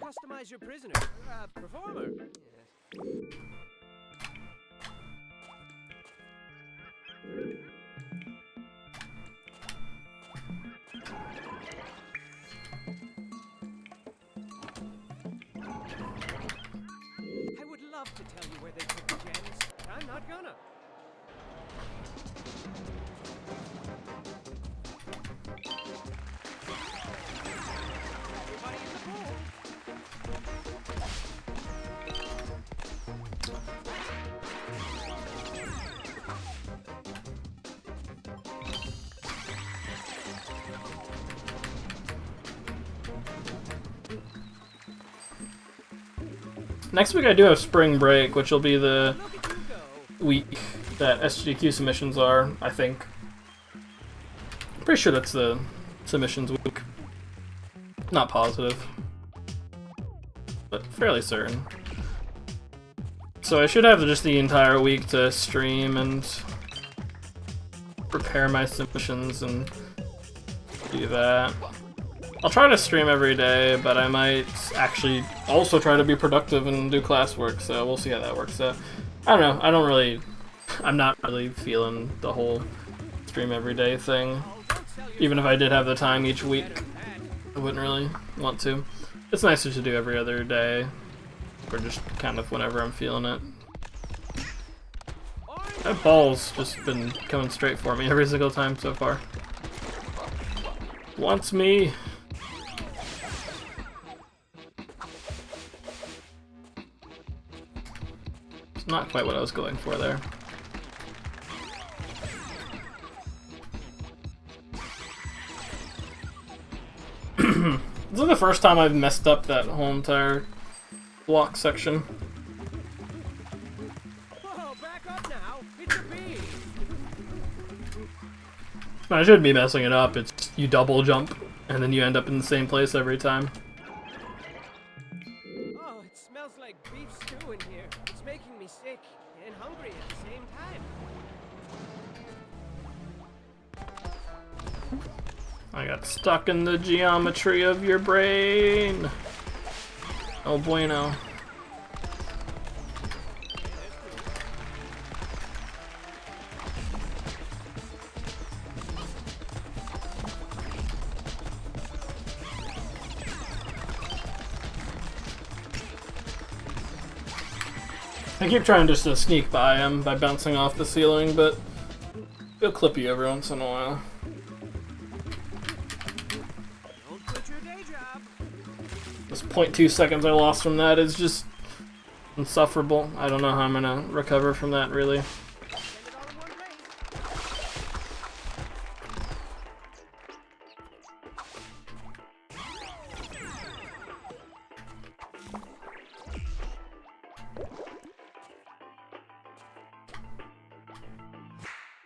customize your prisoner, performer. I would love to tell you where they took the gems, but I'm not gonna. Everybody in the pool. Next week I do have spring break, which will be the week that SGQ submissions are, I think. I'm pretty sure that's the submissions week. Not positive, but fairly certain. So I should have just the entire week to stream and prepare my submissions and do that. I'll try to stream every day, but I might actually also try to be productive and do classwork, so we'll see how that works out. I don't know, I'm not really feeling the whole stream every day thing. Even if I did have the time each week, I wouldn't really want to. It's nicer to do every other day, or just kind of whenever I'm feeling it. That ball's just been coming straight for me every single time so far. Wants me. Not quite what I was going for there. This is the first time I've messed up that whole entire block section. Whoa, back up now. It's a bee. I shouldn't be messing it up. It's you double jump and then you end up in the same place every time. Oh, it smells like beef stew in here. It's making me sick and hungry at the same time. I got stuck in the geometry of your brain. Oh bueno. I keep trying just to sneak by him by bouncing off the ceiling, but he'll clip you every once in a while. Don't quit your day job. This 0.2 seconds I lost from that is just insufferable. I don't know how I'm gonna recover from that, really. Send it all in one place.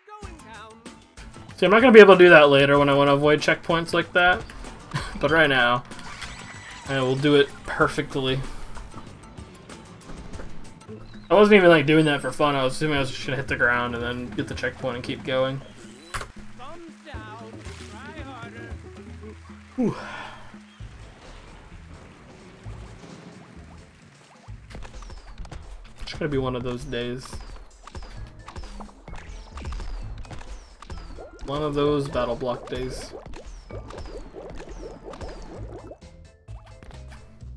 Going down. See, I'm not gonna be able to do that later when I want to avoid checkpoints like that. But right now, I will do it perfectly. I wasn't even like doing that for fun. I was assuming I was just gonna hit the ground and then get the checkpoint and keep going. Thumbs down. Try harder. Whew. It's gonna be one of those days. One of those BattleBlock days.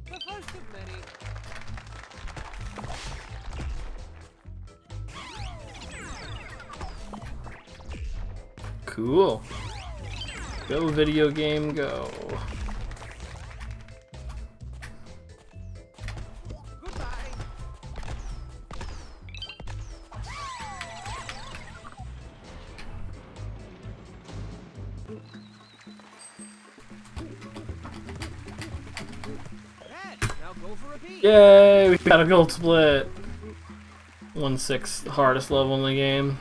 The first of many. Cool. Go video game, go. Goodbye. Red, now go for a bee. Yay, we got a gold split. 1/6, the hardest level in the game.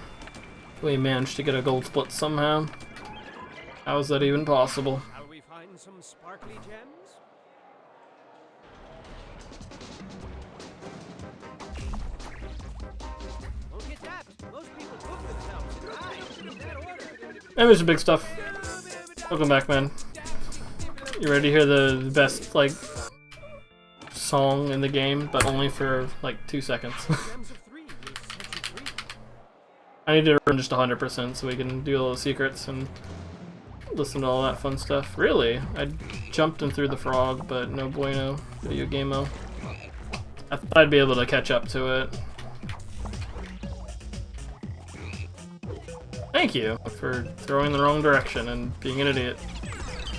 We managed to get a gold split somehow. How is that even possible? Shall we find some sparkly gems? Don't get tapped. Most people cook themselves and die in that order. Hey, Mr. Big Stuff. Welcome back, man. You ready to hear the best, like, song in the game, but only for like 2 seconds. Gems of 3 will set you free. I need to run just 100% so we can do all the secrets and listen to all that fun stuff. Really? I jumped and threw the frog, but no bueno. Video game-o. I thought I'd be able to catch up to it. Thank you for throwing the wrong direction and being an idiot.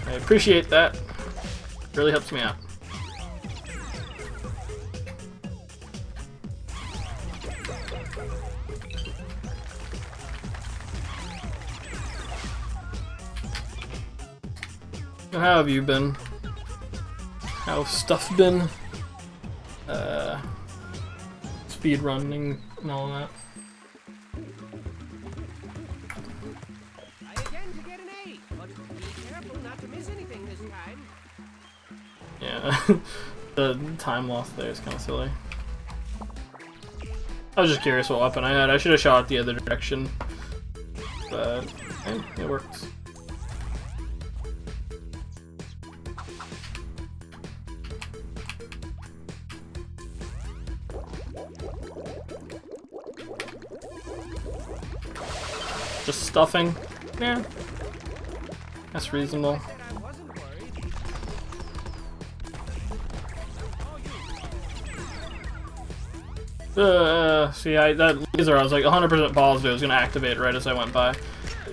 I appreciate that. It really helps me out. How have you been? How's stuff been? Speed running and all that. Try again to get an A, but be careful not to miss anything this time. Yeah, the time loss there is kind of silly. I was just curious what weapon I had. I should have shot it the other direction, but hey, it works. Just stuffing? Yeah. That's reasonable. Said I wasn't worried. Oh, you. See, that laser, I was like 100% positive it was gonna activate right as I went by.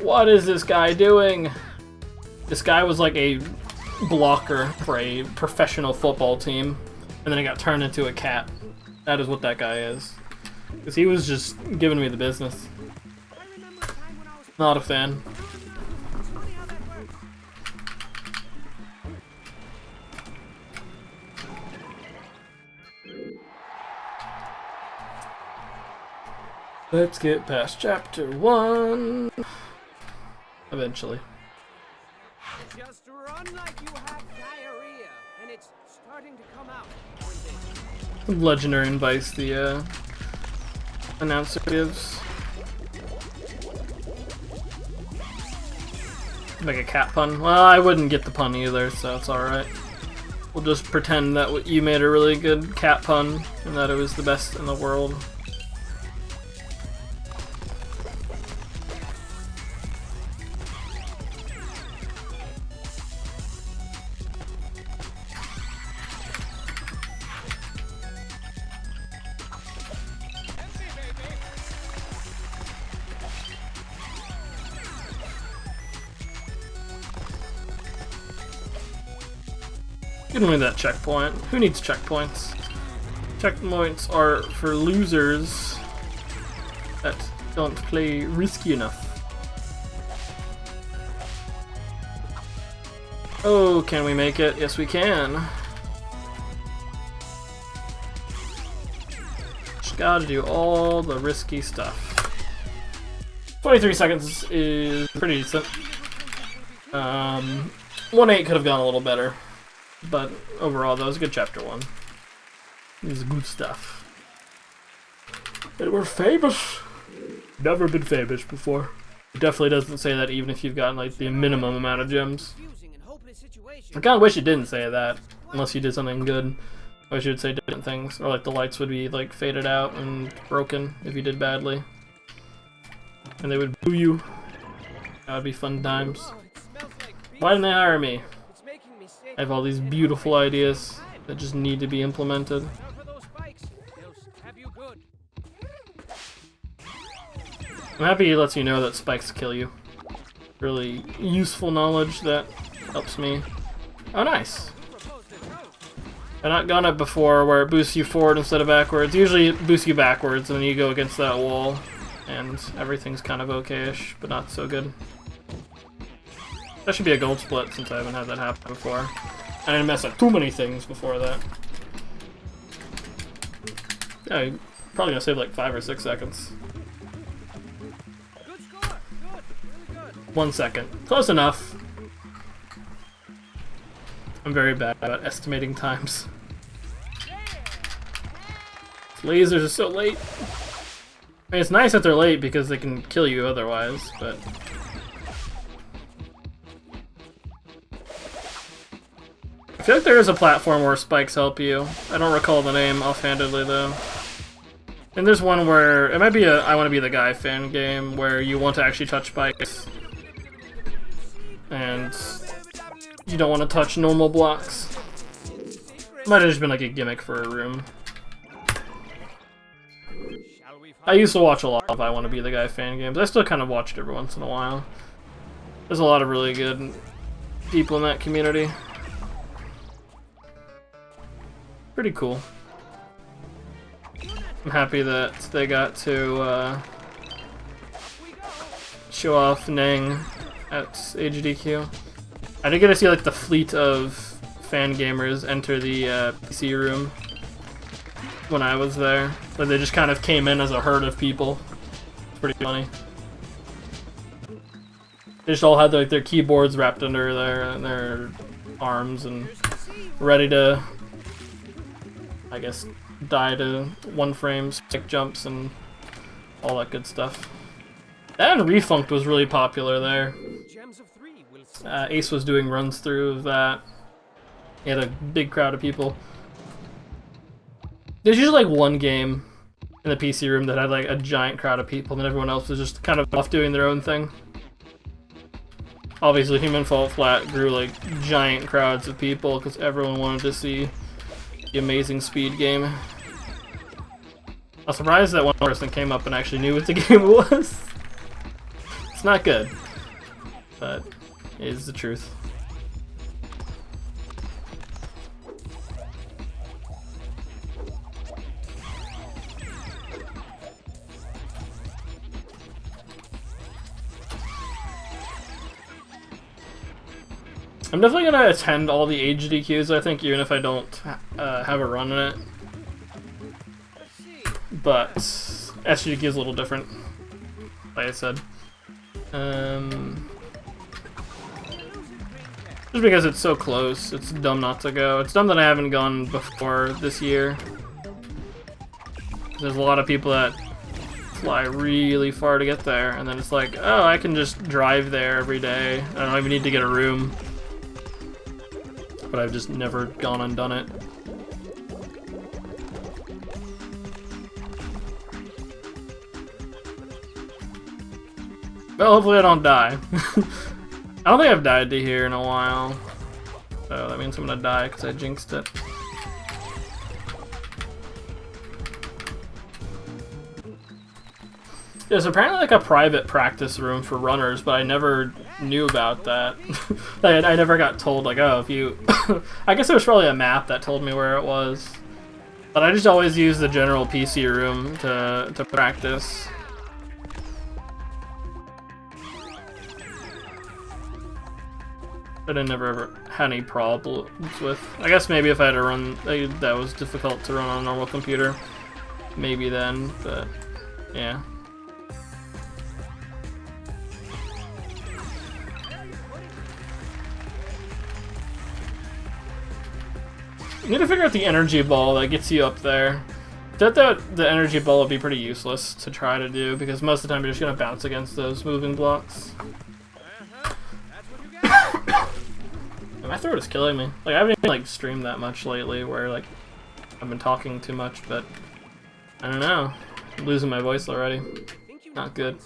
What is this guy doing? This guy was like a blocker for a professional football team, and then he got turned into a cat. That is what that guy is. Because he was just giving me the business. I remember a time when I was Not a fan. It's funny how that works. Let's get past chapter 1. Eventually. Just run like you have diarrhea, and it's starting to come out. Legendary advice the announcer gives. Make a cat pun. Well, I wouldn't get the pun either, so it's alright. We'll just pretend that you made a really good cat pun and that it was the best in the world. Give me that checkpoint. Who needs checkpoints? Checkpoints are for losers that don't play risky enough. Oh, can we make it? Yes, we can. Just gotta do all the risky stuff. 23 seconds is pretty decent. 1-8 could have gone a little better. But overall, that was a good chapter 1. This is good stuff. And we're famous! Never been famous before. It definitely doesn't say that even if you've gotten like the minimum amount of gems. I kinda wish it didn't say that, unless you did something good. I wish it would say different things, or like the lights would be like faded out and broken if you did badly. And they would boo you. That would be fun times. Why didn't they hire me? I have all these beautiful ideas that just need to be implemented. I'm happy he lets you know that spikes kill you. Really useful knowledge that helps me. Oh, nice. I've not gone it before where it boosts you forward instead of backwards. Usually it boosts you backwards and then you go against that wall and everything's kind of okay-ish, but not so good. That should be a gold split since I haven't had that happen before. I didn't mess up too many things before that. Yeah, you're probably gonna save like 5 or 6 seconds. Good score. Good. Really good. 1 second. Close enough. I'm very bad about estimating times. Lasers are so late. I mean, it's nice that they're late because they can kill you otherwise, but... I feel like there is a platform where spikes help you. I don't recall the name offhandedly though. And there's one where, it might be a I Want to Be the Guy fan game, where you want to actually touch spikes. And you don't want to touch normal blocks. Might have just been like a gimmick for a room. I used to watch a lot of I Want to Be the Guy fan games. I still kind of watch it every once in a while. There's a lot of really good people in that community. Pretty cool. I'm happy that they got to show off Nang at AGDQ. I did get to see like the fleet of fan gamers enter the PC room when I was there. Like they just kind of came in as a herd of people. It's pretty funny. They just all had like their keyboards wrapped under their arms and ready to, I guess, die to one frame, stick jumps, and all that good stuff. And Refunked was really popular there. Ace was doing runs through of that. He had a big crowd of people. There's usually like one game in the PC room that had like a giant crowd of people, and everyone else was just kind of off doing their own thing. Obviously, Human Fall Flat grew like giant crowds of people because everyone wanted to see the amazing Speed game. I'm surprised that one person came up and actually knew what the game was. It's not good, but it is the truth. I'm definitely gonna attend all the AGDQs, I think, even if I don't have a run in it. But SGDQ is a little different, like I said. Just because it's so close, it's dumb not to go. It's dumb that I haven't gone before this year. There's a lot of people that fly really far to get there, and then it's like, oh, I can just drive there every day. I don't even need to get a room. But I've just never gone and done it. Well, hopefully I don't die. I don't think I've died to here in a while. So that means I'm gonna die because I jinxed it. There's apparently like a private practice room for runners, but I never knew about that. I never got told, like, oh, if you... I guess there was probably a map that told me where it was. But I just always use the general PC room to practice. But I never ever had any problems with... I guess maybe if I had to run... that was difficult to run on a normal computer. Maybe then, but... yeah. You need to figure out the energy ball that gets you up there. I thought the energy ball would be pretty useless to try to do, because most of the time you're just going to bounce against those moving blocks. My throat is killing me. Like, I haven't even like streamed that much lately where like I've been talking too much, but I don't know. I'm losing my voice already. Not good.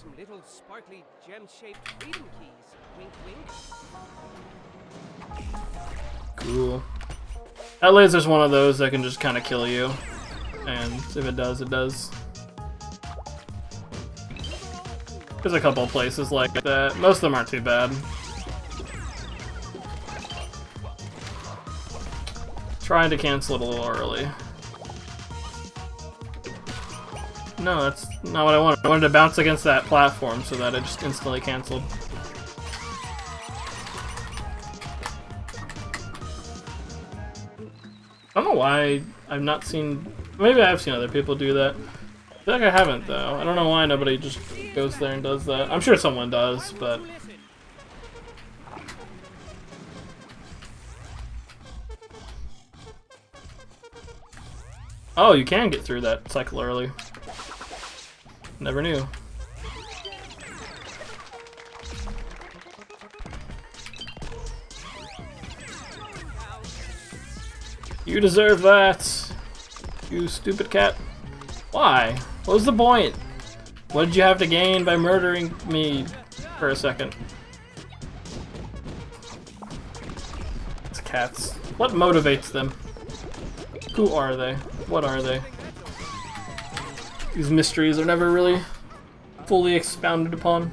Cool. That laser's one of those that can just kind of kill you. And if it does, it does. There's a couple places like that. Most of them aren't too bad. Trying to cancel it a little early. No, that's not what I wanted. I wanted to bounce against that platform so that it just instantly canceled. I don't know why I've not seen... Maybe I have seen other people do that. I feel like I haven't, though. I don't know why nobody just goes there and does that. I'm sure someone does, but... Oh, you can get through that cycle early. Never knew. You deserve that! You stupid cat. Why? What was the point? What did you have to gain by murdering me for a second? It's cats. What motivates them? Who are they? What are they? These mysteries are never really fully expounded upon.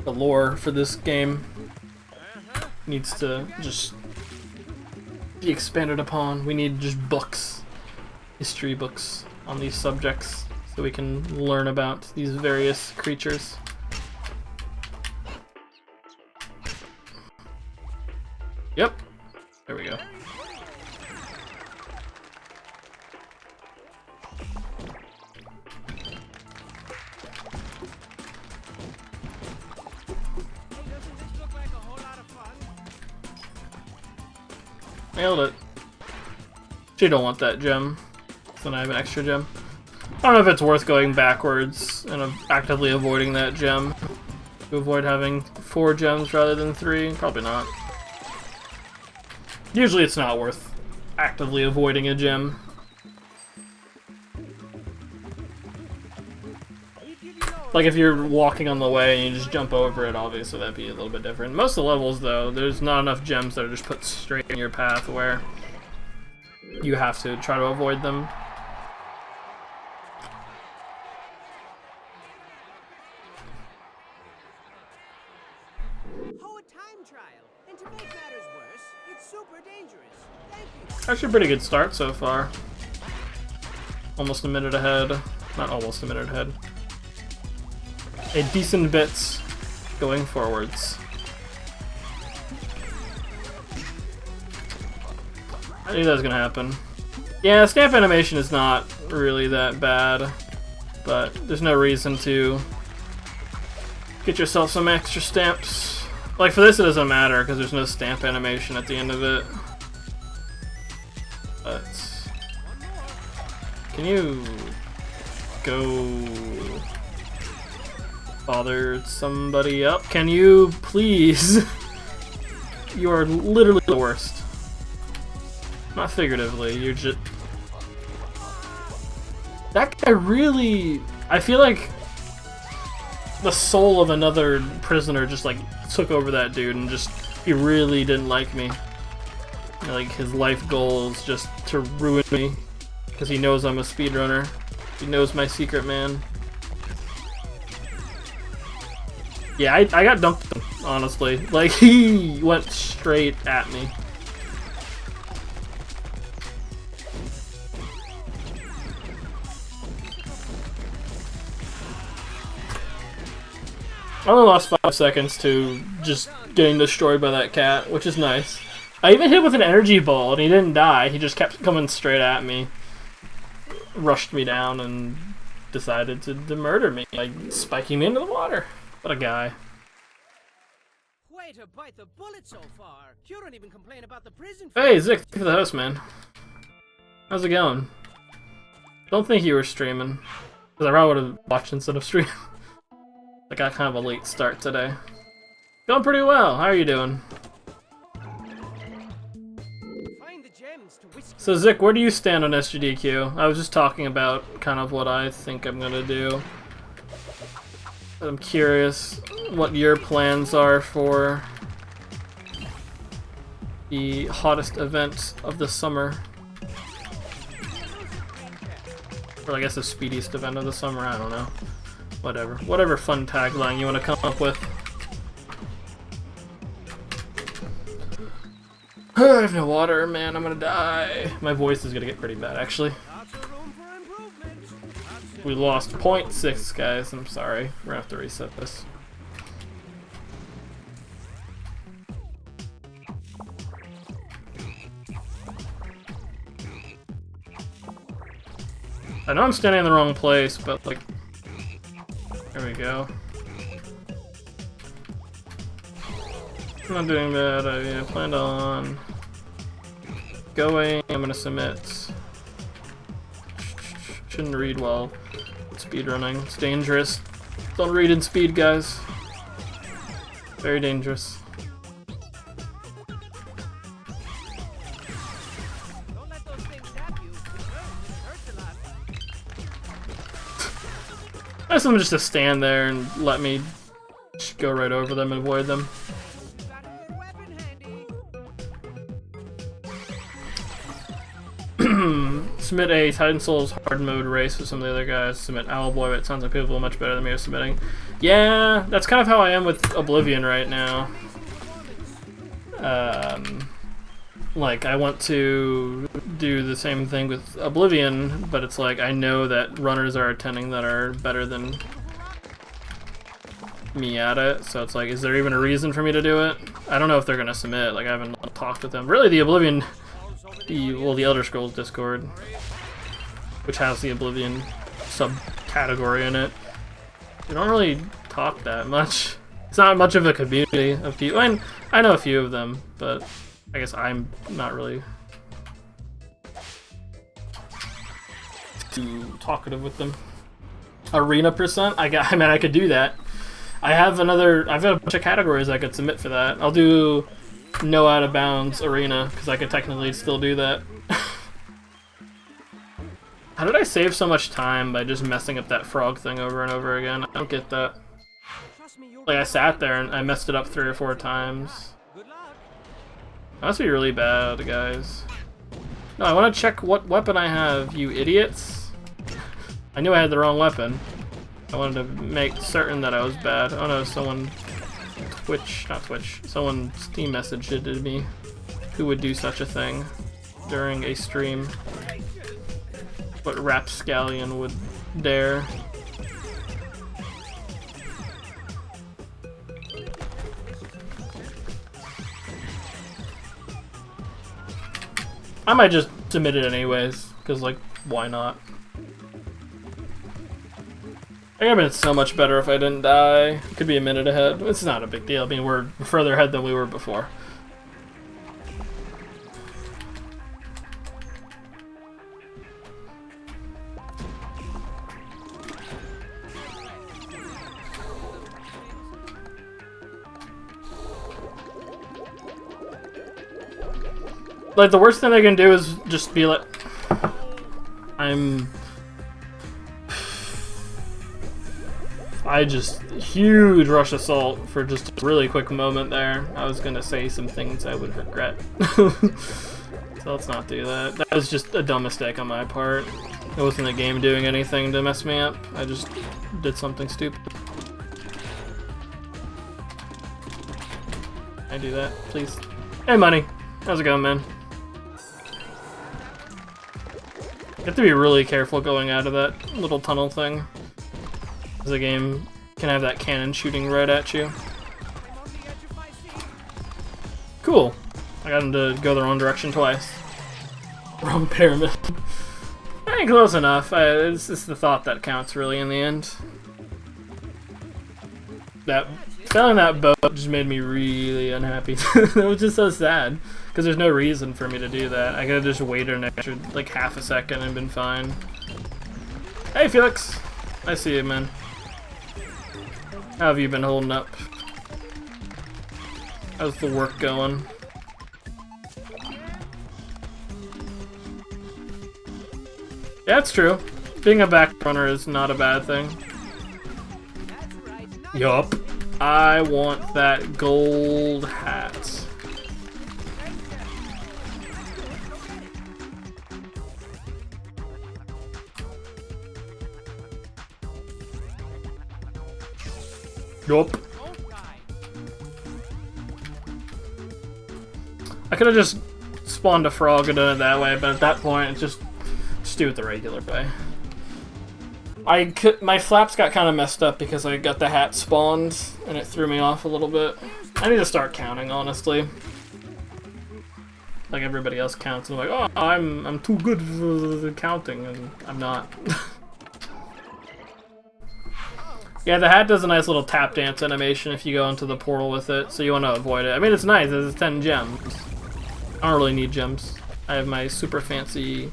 The lore for this game needs to just be expanded upon. We need just books, history books on these subjects so we can learn about these various creatures. Yep, there we go. Nailed it. She don't want that gem. Then I have an extra gem. I don't know if it's worth going backwards and actively avoiding that gem to avoid having 4 gems rather than 3. Probably not. Usually it's not worth actively avoiding a gem. Like if you're walking on the way and you just jump over it, obviously that'd be a little bit different. Most of the levels though, there's not enough gems that are just put straight in your path where you have to try to avoid them. Oh, a time trial. And to make matters worse, it's super dangerous. Thank you. Actually a pretty good start so far. Almost a minute ahead. Not almost a minute ahead. A decent bit going forwards. I knew that was gonna happen. Yeah, stamp animation is not really that bad, but there's no reason to get yourself some extra stamps. Like for this it doesn't matter because there's no stamp animation at the end of it. But can you go bother somebody up? Can you please? You are literally the worst. Not figuratively, you're just... That guy really... I feel like the soul of another prisoner just like took over that dude and just... He really didn't like me. Like his life goal is just to ruin me. Because he knows I'm a speedrunner. He knows my secret, man. Yeah, I got dumped, honestly. Like, he went straight at me. I only lost 5 seconds to just getting destroyed by that cat, which is nice. I even hit with an energy ball, and he didn't die. He just kept coming straight at me. Rushed me down and decided to murder me, like spiking me into the water. What a guy. Way to bite the bullet so far. You don't even complain about the prison. Hey, Zick, thank you for the host, man. How's it going? Don't think you were streaming. Because I probably would have watched instead of streaming. I got kind of a late start today. Going pretty well. How are you doing? Find the gems to whisk. So, Zick, where do you stand on SGDQ? I was just talking about kind of what I think I'm going to do. I'm curious what your plans are for the hottest event of the summer. Or I guess the speediest event of the summer, I don't know. Whatever. Whatever fun tagline you want to come up with. I have no water, man, I'm gonna die. My voice is gonna get pretty bad, actually. Lots of room for improvement. We lost 0.6, guys. I'm sorry. We're gonna have to reset this. I know I'm standing in the wrong place, but like... There we go. I'm not doing that. I planned on going. I'm gonna submit. Shouldn't read while speedrunning. It's dangerous. Don't read in speed, guys. Very dangerous. I just want them just to stand there and let me just go right over them and avoid them. Got a good weapon handy. Submit a Titan Souls hard mode race with some of the other guys. Submit Owlboy, but it sounds like people are much better than me are submitting. Yeah, that's kind of how I am with Oblivion right now. Like, I want to do the same thing with Oblivion, but it's like I know that runners are attending that are better than me at it, so it's like, is there even a reason for me to do it? I don't know if they're gonna submit. Like, I haven't talked with them. Really, the Oblivion, the Elder Scrolls Discord, which has the Oblivion subcategory in it, they don't really talk that much. It's not much of a community of people. I mean, I know a few of them, but I guess I'm not really too talkative with them. Arena percent? I mean, I could do that. I've got a bunch of categories I could submit for that. I'll do no out of bounds arena, because I could technically still do that. How did I save so much time by just messing up that frog thing over and over again? I don't get that. Like, I sat there and I messed it up 3 or 4 times. That must be really bad, guys. No, I want to check what weapon I have, you idiots. I knew I had the wrong weapon. I wanted to make certain that I was bad. Oh no, someone someone Steam messaged it to me. Who would do such a thing during a stream? What rapscallion would dare? I might just submit it anyways, because, like, why not? I think I've been so much better if I didn't die. Could be a minute ahead. It's not a big deal. I mean, we're further ahead than we were before. Like, the worst thing I can do is just be like, I just huge rush assault for just a really quick moment there. I was gonna say some things I would regret. So let's not do that. That was just a dumb mistake on my part. It wasn't the game doing anything to mess me up. I just did something stupid. Can I do that, please? Hey, Money. How's it going, man? You have to be really careful going out of that little tunnel thing. The game can have that cannon shooting right at you. Cool. I got him to go the wrong direction twice. Wrong pyramid. I ain't close enough. It's just the thought that counts, really, in the end. Failing that boat just made me really unhappy. It was just so sad. Because there's no reason for me to do that. I could have just waited an extra, like, half a second and been fine. Hey, Felix! I see you, man. How have you been holding up? How's the work going? Yeah, it's true. Being a back runner is not a bad thing. Yup. I want that gold hat. Yup. I could have just spawned a frog and done it that way, but at that point, it's just do it the regular way. My flaps got kind of messed up because I got the hat spawned, and it threw me off a little bit. I need to start counting, honestly. Like everybody else counts, and I'm like, oh, I'm too good for counting, and I'm not. Yeah, the hat does a nice little tap dance animation if you go into the portal with it, so you want to avoid it. I mean, it's nice, it's 10 gems. I don't really need gems. I have my super fancy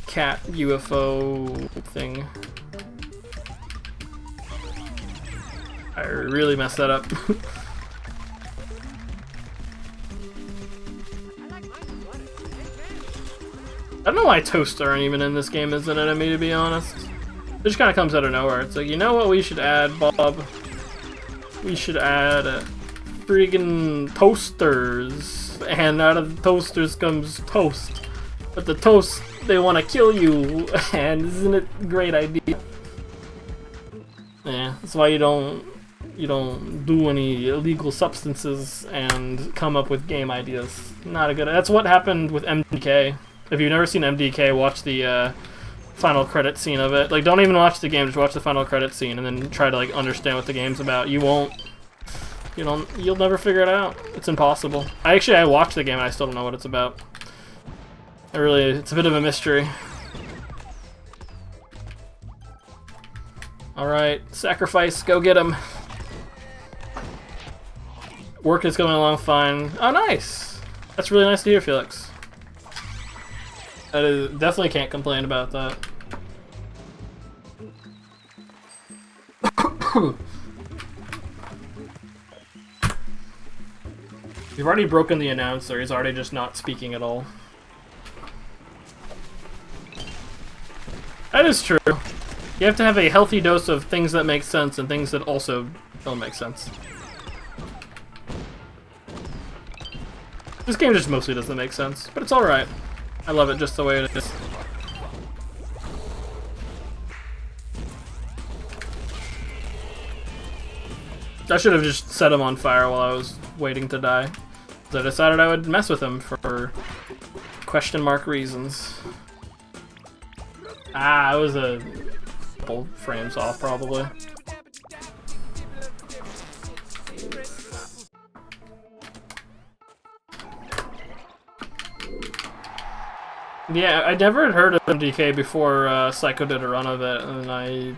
cat UFO thing. I really messed that up. I don't know why toasts aren't even in this game as an enemy, to be honest. It just kind of comes out of nowhere. It's like, you know what we should add, Bob? We should add friggin' toasters. And out of the toasters comes toast. But the toast, they want to kill you. And isn't it a great idea? Yeah, that's why you don't do any illegal substances and come up with game ideas. Not a good. That's what happened with MDK. If you've never seen MDK, watch the final credit scene of it. Like, don't even watch the game, just watch the final credit scene and then try to like understand what the game's about. You'll never figure it out. It's impossible. I watched the game and I still don't know what it's about. It's a bit of a mystery. Alright, sacrifice, go get him. Work is going along fine. Oh, nice! That's really nice to hear, Felix. Definitely can't complain about that. You've already broken the announcer, he's already just not speaking at all. That is true. You have to have a healthy dose of things that make sense and things that also don't make sense. This game just mostly doesn't make sense, but it's alright. I love it just the way it is. I should have just set him on fire while I was waiting to die. So I decided I would mess with him for question mark reasons. I was a couple frames off probably. Yeah, I never had heard of MDK before Psycho did a run of it, and I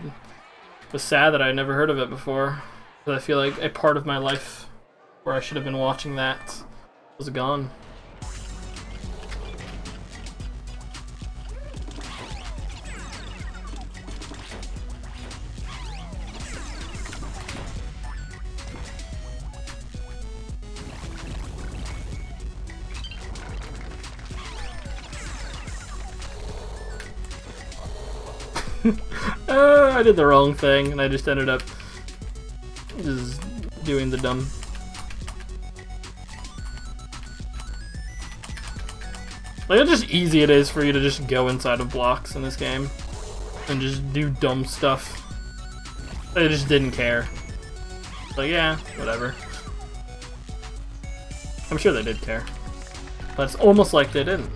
was sad that I never heard of it before. Because I feel like a part of my life where I should have been watching that was gone. I did the wrong thing, and I just ended up just doing the dumb. Like, how just easy it is for you to just go inside of blocks in this game and just do dumb stuff. They just didn't care. Like, yeah, whatever. I'm sure they did care, but it's almost like they didn't.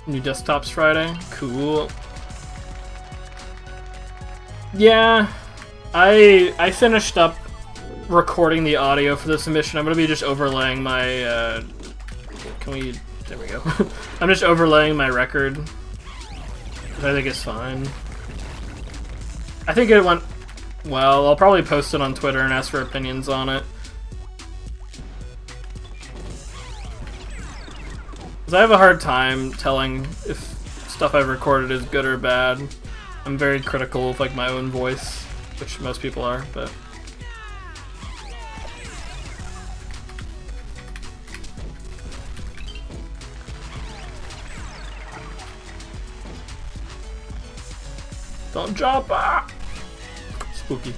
New desktops Friday? Cool. Yeah, I finished up recording the audio for this mission. I'm gonna be just overlaying my, there we go. I'm just overlaying my record, which I think is fine. I think it went well. I'll probably post it on Twitter and ask for opinions on it. Because I have a hard time telling if stuff I've recorded is good or bad. I'm very critical of like my own voice, which most people are, but don't jump! Ah! Spooky.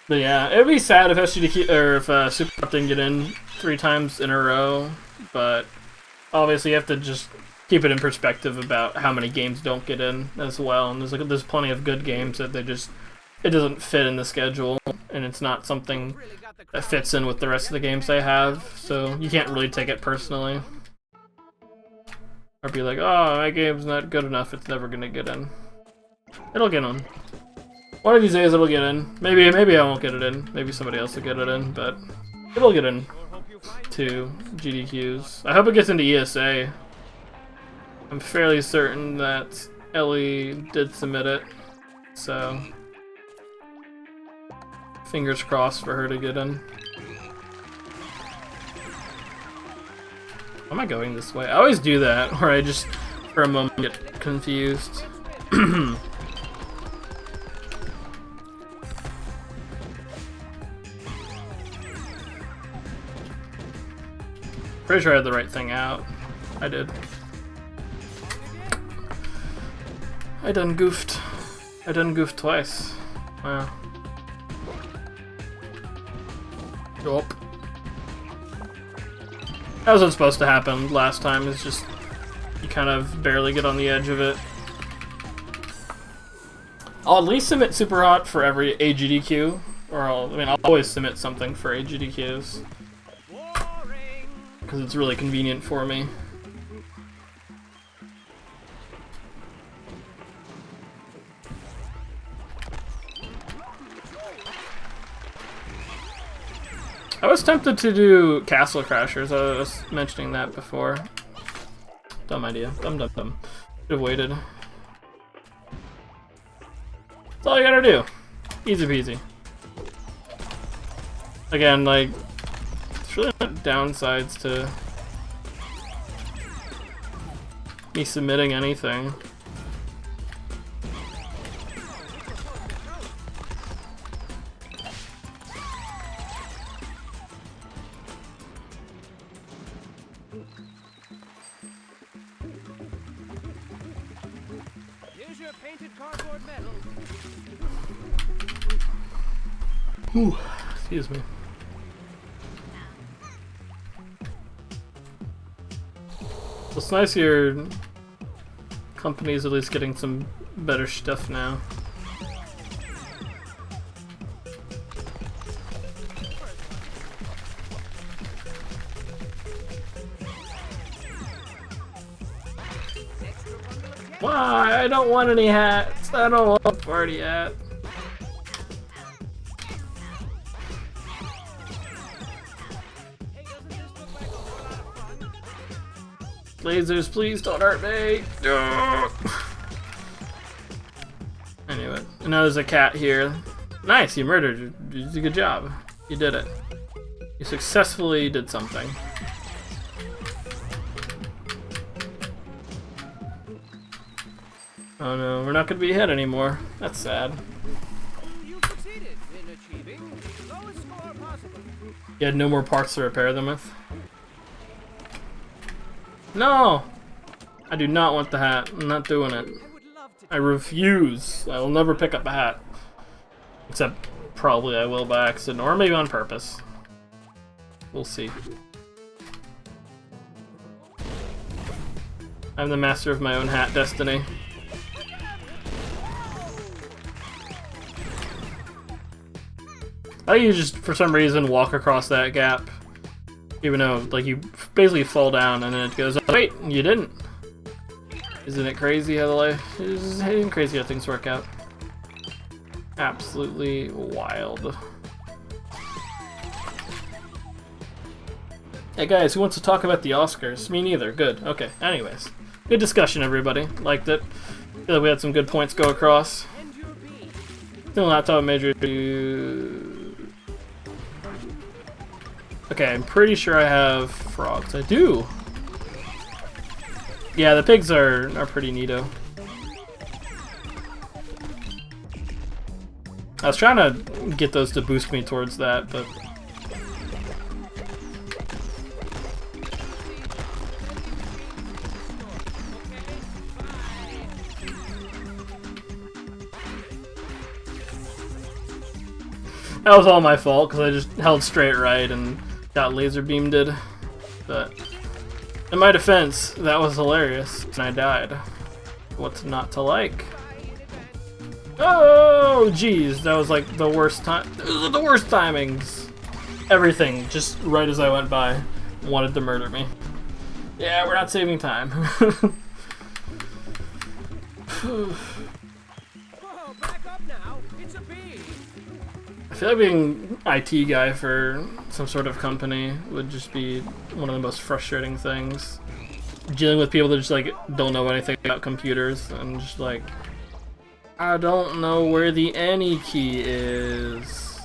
But yeah, it'd be sad if SGDQ or if Super didn't get in 3 times in a row. But obviously you have to just keep it in perspective about how many games don't get in as well. And there's plenty of good games that it doesn't fit in the schedule, and it's not something that fits in with the rest of the games they have. So you can't really take it personally. Or be like, oh, my game's not good enough, it's never gonna get in. It'll get in. One of these days it'll get in. Maybe I won't get it in. Maybe somebody else will get it in, but it'll get in to GDQs. I hope it gets into ESA. I'm fairly certain that Ellie did submit it, so fingers crossed for her to get in. Why am I going this way? I always do that, where I just, for a moment, get confused. Pretty sure I had the right thing out. I did. I done goofed. I done goofed twice. Wow. Yup. That was what's supposed to happen last time, is just you kind of barely get on the edge of it. I'll at least submit Super Hot for every AGDQ, or I'll always submit something for AGDQs. Because it's really convenient for me. I was tempted to do Castle Crashers, I was mentioning that before. Dumb idea. Dumb. Should have waited. That's all you gotta do. Easy peasy. Again, like, there's really no downsides to me submitting anything. Here's your painted cardboard medal. Ooh, excuse me. It's nice your company's at least getting some better stuff now. Why? I don't want any hats. I don't want a party hat. Lasers, please don't hurt me. Anyway, and now there's a cat here. Nice, you murdered. You did a good job. You did it. You successfully did something. Oh no, we're not going to be ahead anymore. That's sad. You succeeded in achieving the lowest score possible. You had no more parts to repair them with? No! I do not want the hat. I'm not doing it. I refuse. I will never pick up a hat. Except, probably I will by accident, or maybe on purpose. We'll see. I'm the master of my own hat destiny. I think you just, for some reason, walk across that gap. Even though, like, you basically fall down and then it goes, oh, wait, you didn't. Isn't it crazy how the life is crazy how things work out? Absolutely wild. Hey guys, who wants to talk about the Oscars? Me neither. Good. Okay. Anyways. Good discussion, everybody. Liked it. Feel like we had some good points go across. Still laptop major. Okay, I'm pretty sure I have frogs. I do! Yeah, the pigs are pretty neato. I was trying to get those to boost me towards that, but... That was all my fault, because I just held straight right and got laser beamed. But in my defense, that was hilarious, and I died. What's not to like? Oh, jeez, that was like the worst time. The worst timings. Everything, just right as I went by, wanted to murder me. Yeah, we're not saving time. Whoa, back up now. It's a bee. I feel like being IT guy for some sort of company would just be one of the most frustrating things. Dealing with people that just like don't know anything about computers and just like, I don't know where the any key is.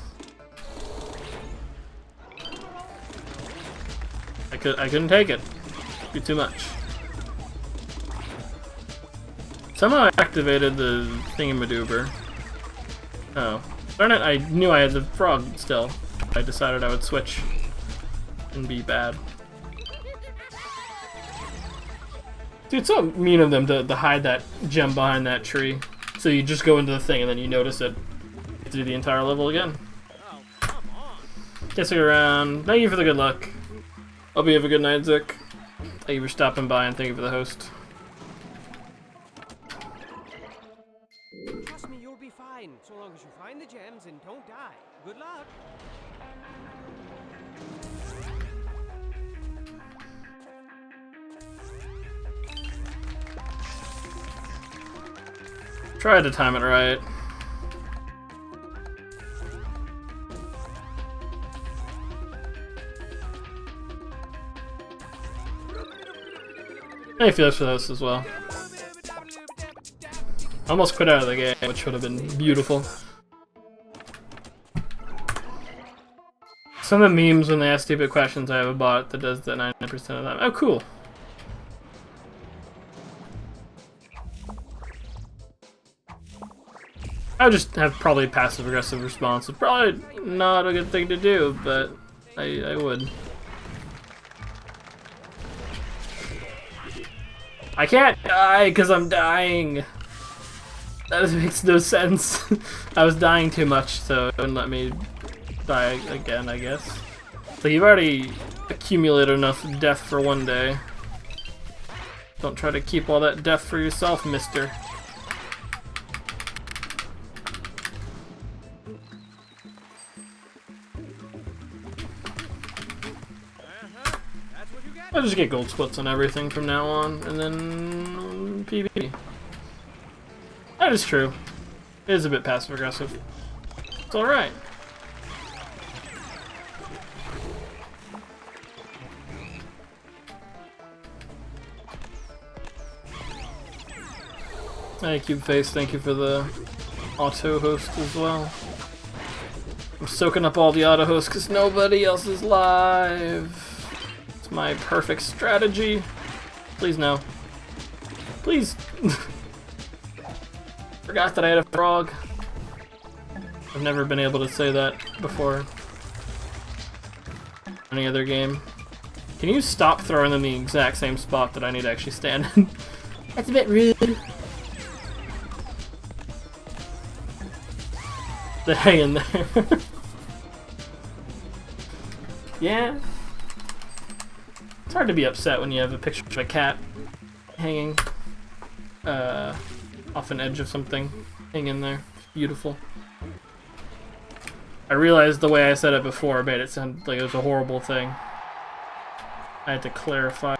I couldn't take it. It'd be too much. Somehow I activated the thingamadoober. Oh. Darn it, I knew I had the frog still. I decided I would switch and be bad. Dude, it's so mean of them to hide that gem behind that tree. So you just go into the thing and then you notice it. You have to do the entire level again. Oh, come on. Kissing around. Thank you for the good luck. Hope you have a good night, Zick. Thank you for stopping by and thank you for the host. Trust me, you'll be fine, so long as you find the gems and don't die. Good luck. Try to time it right. Hey, feels for this as well. Almost quit out of the game, which would have been beautiful. Some of the memes when they ask stupid questions, I have a bot that does that 90% of them. Oh, cool. I would just have probably passive-aggressive response. It's probably not a good thing to do, but I would. I can't die because I'm dying. That makes no sense. I was dying too much, so it wouldn't let me die again, I guess. So you've already accumulated enough death for one day. Don't try to keep all that death for yourself, mister. I'll just get gold splits on everything from now on, and then PvP. That is true. It is a bit passive-aggressive. It's alright. Hey, CubeFace, thank you for the auto host as well. I'm soaking up all the auto hosts because nobody else is live. It's my perfect strategy. Please no. Please. Forgot that I had a frog. I've never been able to say that before. Any other game. Can you stop throwing them in the exact same spot that I need to actually stand in? That's a bit rude. They hang in there. Yeah. It's hard to be upset when you have a picture of a cat hanging off an edge of something. Hang in there. Beautiful. I realized the way I said it before made it sound like it was a horrible thing. I had to clarify.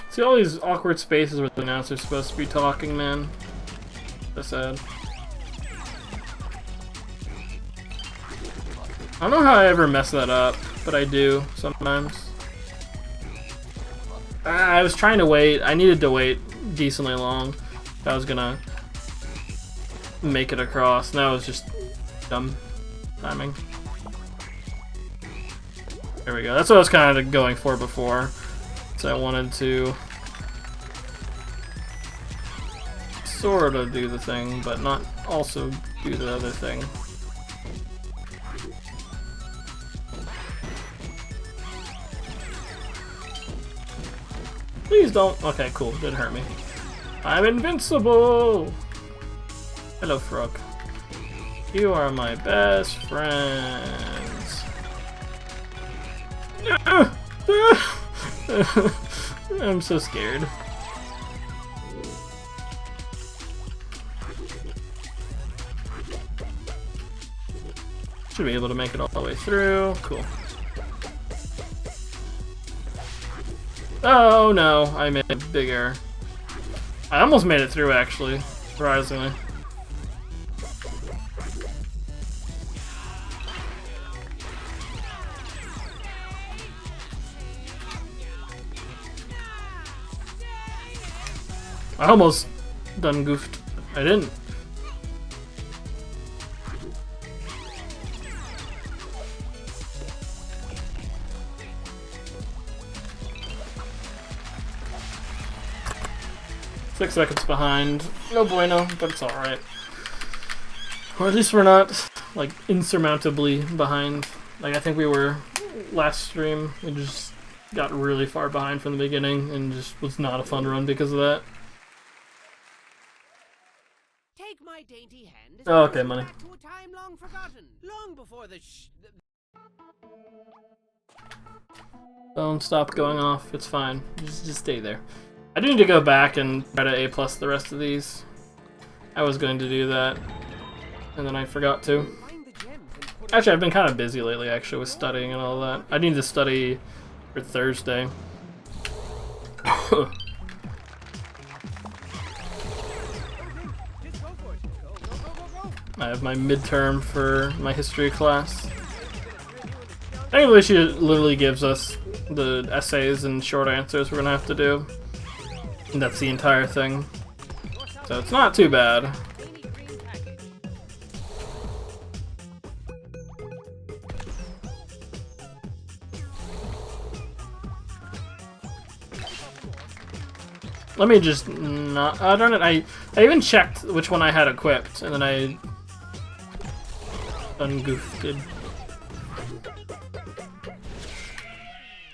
See all these awkward spaces where the announcer's supposed to be talking, man. So sad. I don't know how I ever mess that up, but I do sometimes. I was trying to wait. I needed to wait decently long if I was gonna make it across. That was just dumb timing. There we go. That's what I was kind of going for before. So I wanted to sort of do the thing, but not also do the other thing. Please don't. Okay, cool. Didn't hurt me. I'm invincible! Hello, Frog. You are my best friends. I'm so scared. Should be able to make it all the way through. Cool. Oh no, I made it bigger. I almost made it through actually, surprisingly. I almost done goofed. I didn't. Six seconds behind. No bueno, but it's alright. Or at least we're not like insurmountably behind. Like I think we were last stream, we just got really far behind from the beginning and just was not a fun run because of that. Take my dainty hand. Oh, okay, money. Back to a time long forgotten, long before the Don't stop going off. It's fine. Just stay there. I do need to go back and try to A+ the rest of these. I was going to do that, and then I forgot to. Actually, I've been kind of busy lately, actually, with studying and all that. I need to study for Thursday. I have my midterm for my history class. Anyway, she literally gives us the essays and short answers we're gonna have to do. And that's the entire thing. So it's not too bad. Let me just not. Darn it! I even checked which one I had equipped, and then I ungoofed it.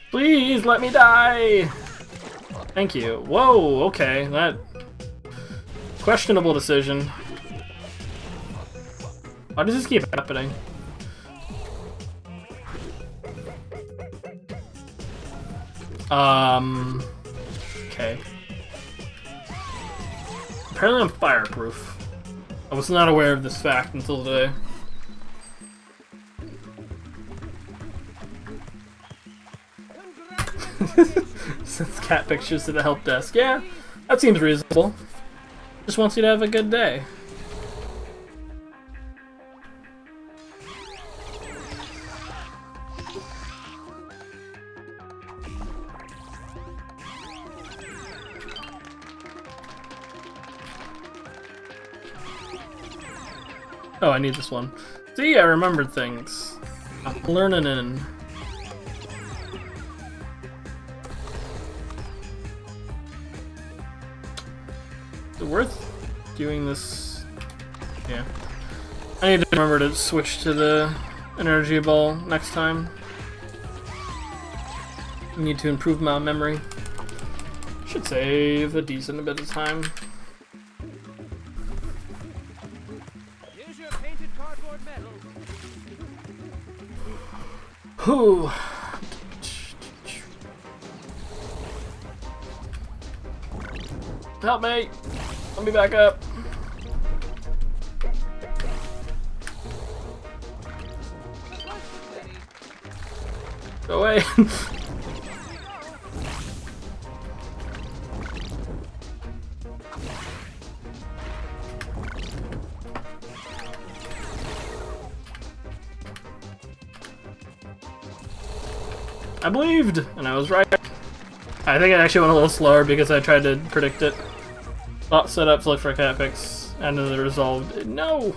Please let me die! Thank you. Whoa, okay, that questionable decision. Why does this keep happening? Okay. Apparently I'm fireproof. I was not aware of this fact until today. Sends cat pictures to the help desk. Yeah, that seems reasonable. Just wants you to have a good day. Oh, I need this one. See, I remembered things. I'm learning in. Is it worth doing this? Yeah. I need to remember to switch to the energy ball next time. I need to improve my memory. Should save a decent bit of time. Here's your painted cardboard medal. Whew. Help me! Let me back up. Go away. I believed, and I was right. I think I actually went a little slower because I tried to predict it. Bot set up to look for cat picks, and then the resolved. No!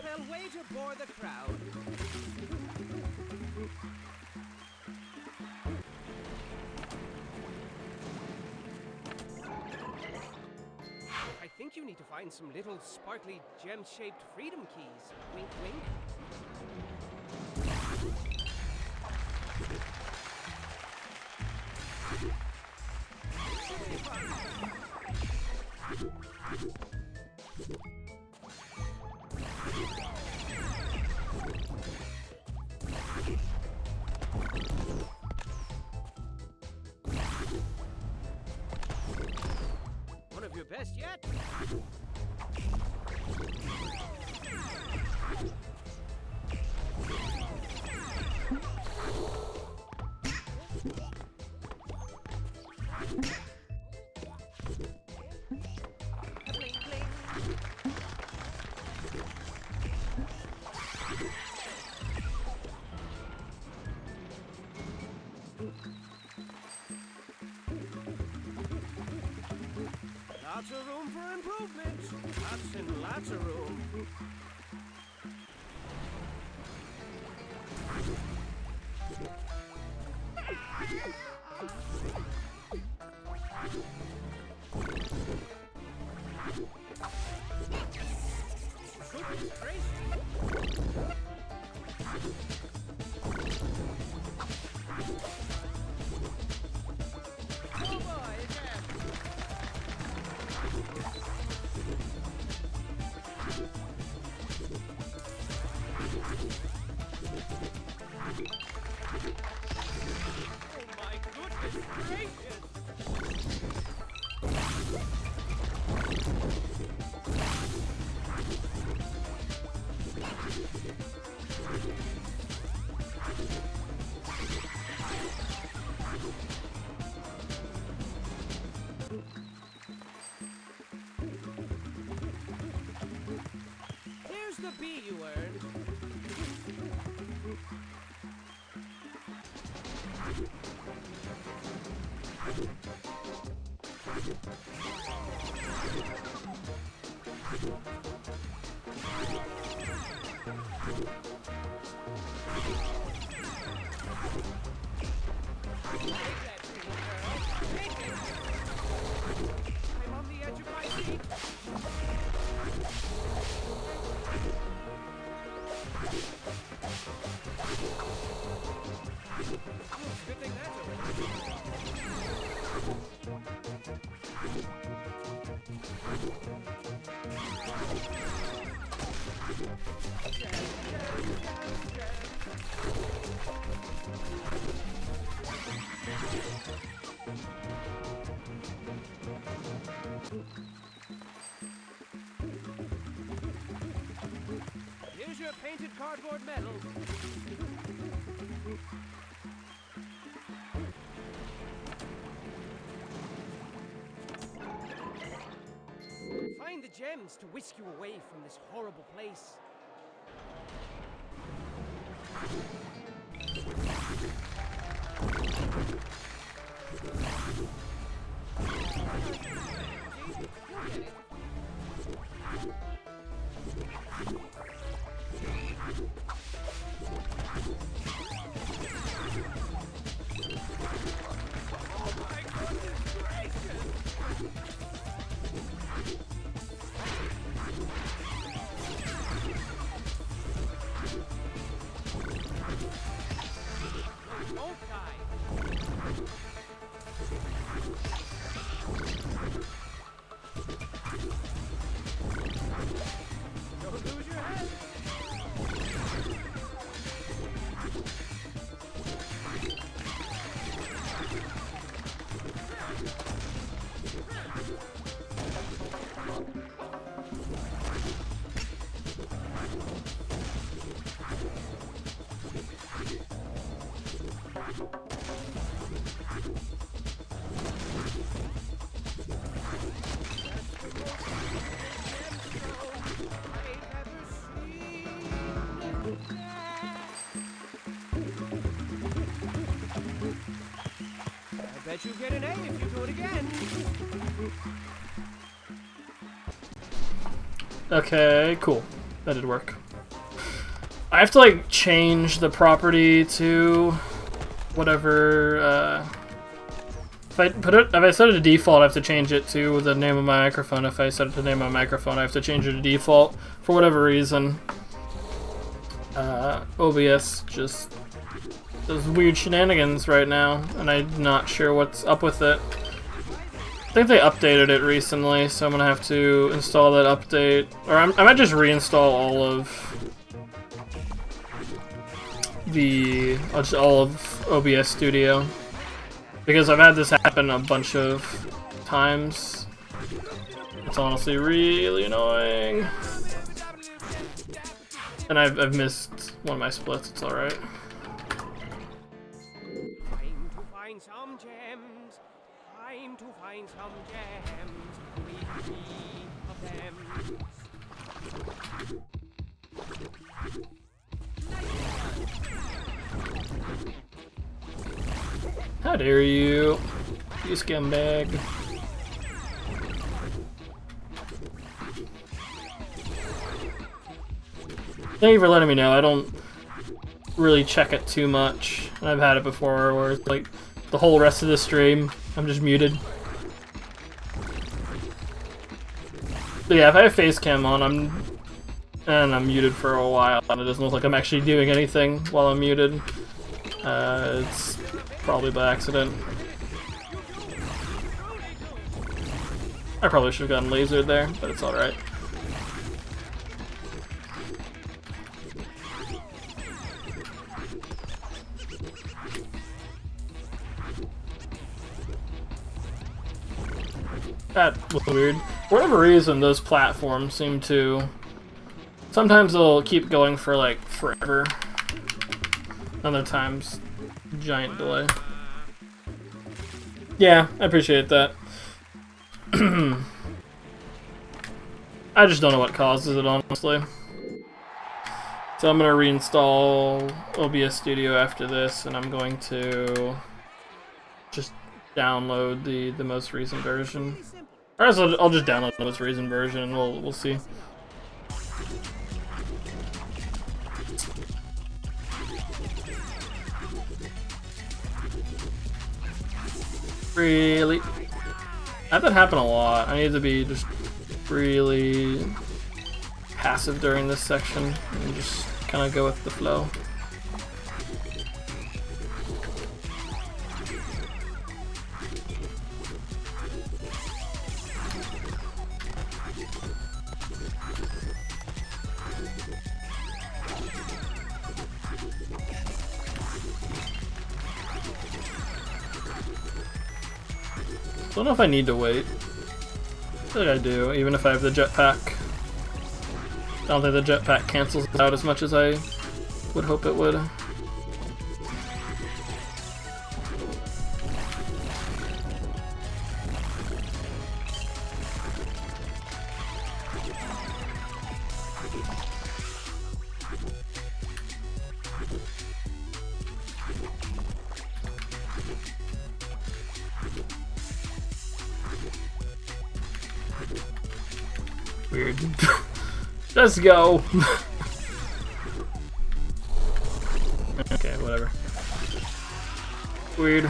Well, way to bore the crowd. I think you need to find some little sparkly gem-shaped freedom keys. Wink, wink. One of your best yet. Lots of room for improvement. Lots and lots of room. Goodness gracious. Oh boy, again. Oh my goodness gracious! Here's the bee you earned. I'm on the edge of my seat. Good thing that's over. Here's your painted cardboard medal. Find the gems to whisk you away from this horrible place. I bet you get an A if you do it again. Okay, cool. That did work. I have to like change the property to whatever. If I set it to default, I have to change it to the name of my microphone. If I set it to the name of my microphone, I have to change it to default for whatever reason. OBS just does weird shenanigans right now, and I'm not sure what's up with it. I think they updated it recently, so I'm gonna have to install that update, or I might just reinstall all of OBS Studio, because I've had this happen a bunch of times. It's honestly really annoying, and I've missed one of my splits. It's all right. Time to find some gems. Time time to find some gems. 3 of them. How dare you scumbag. Thank you for letting me know. I don't really check it too much. I've had it before where it's like the whole rest of the stream I'm just muted. But yeah, if I have face cam on, I'm muted for a while and it doesn't look like I'm actually doing anything while I'm muted. It's probably by accident. I probably should have gotten lasered there, but it's alright. That was weird. For whatever reason, those platforms seem to... Sometimes they'll keep going for, like, forever. Other times, giant delay. Yeah, I appreciate that. I just don't know what causes it, honestly. So I'm gonna reinstall OBS Studio after this, and I'm going to just download the most recent version. Or else I'll just download the most recent version, and we'll see. Really? I had that happen a lot. I need to be just really passive during this section and just kind of go with the flow. I don't know if I need to wait. I feel like I do, even if I have the jetpack. I don't think the jetpack cancels out as much as I would hope it would. Weird. Let's go. Okay, whatever. Weird.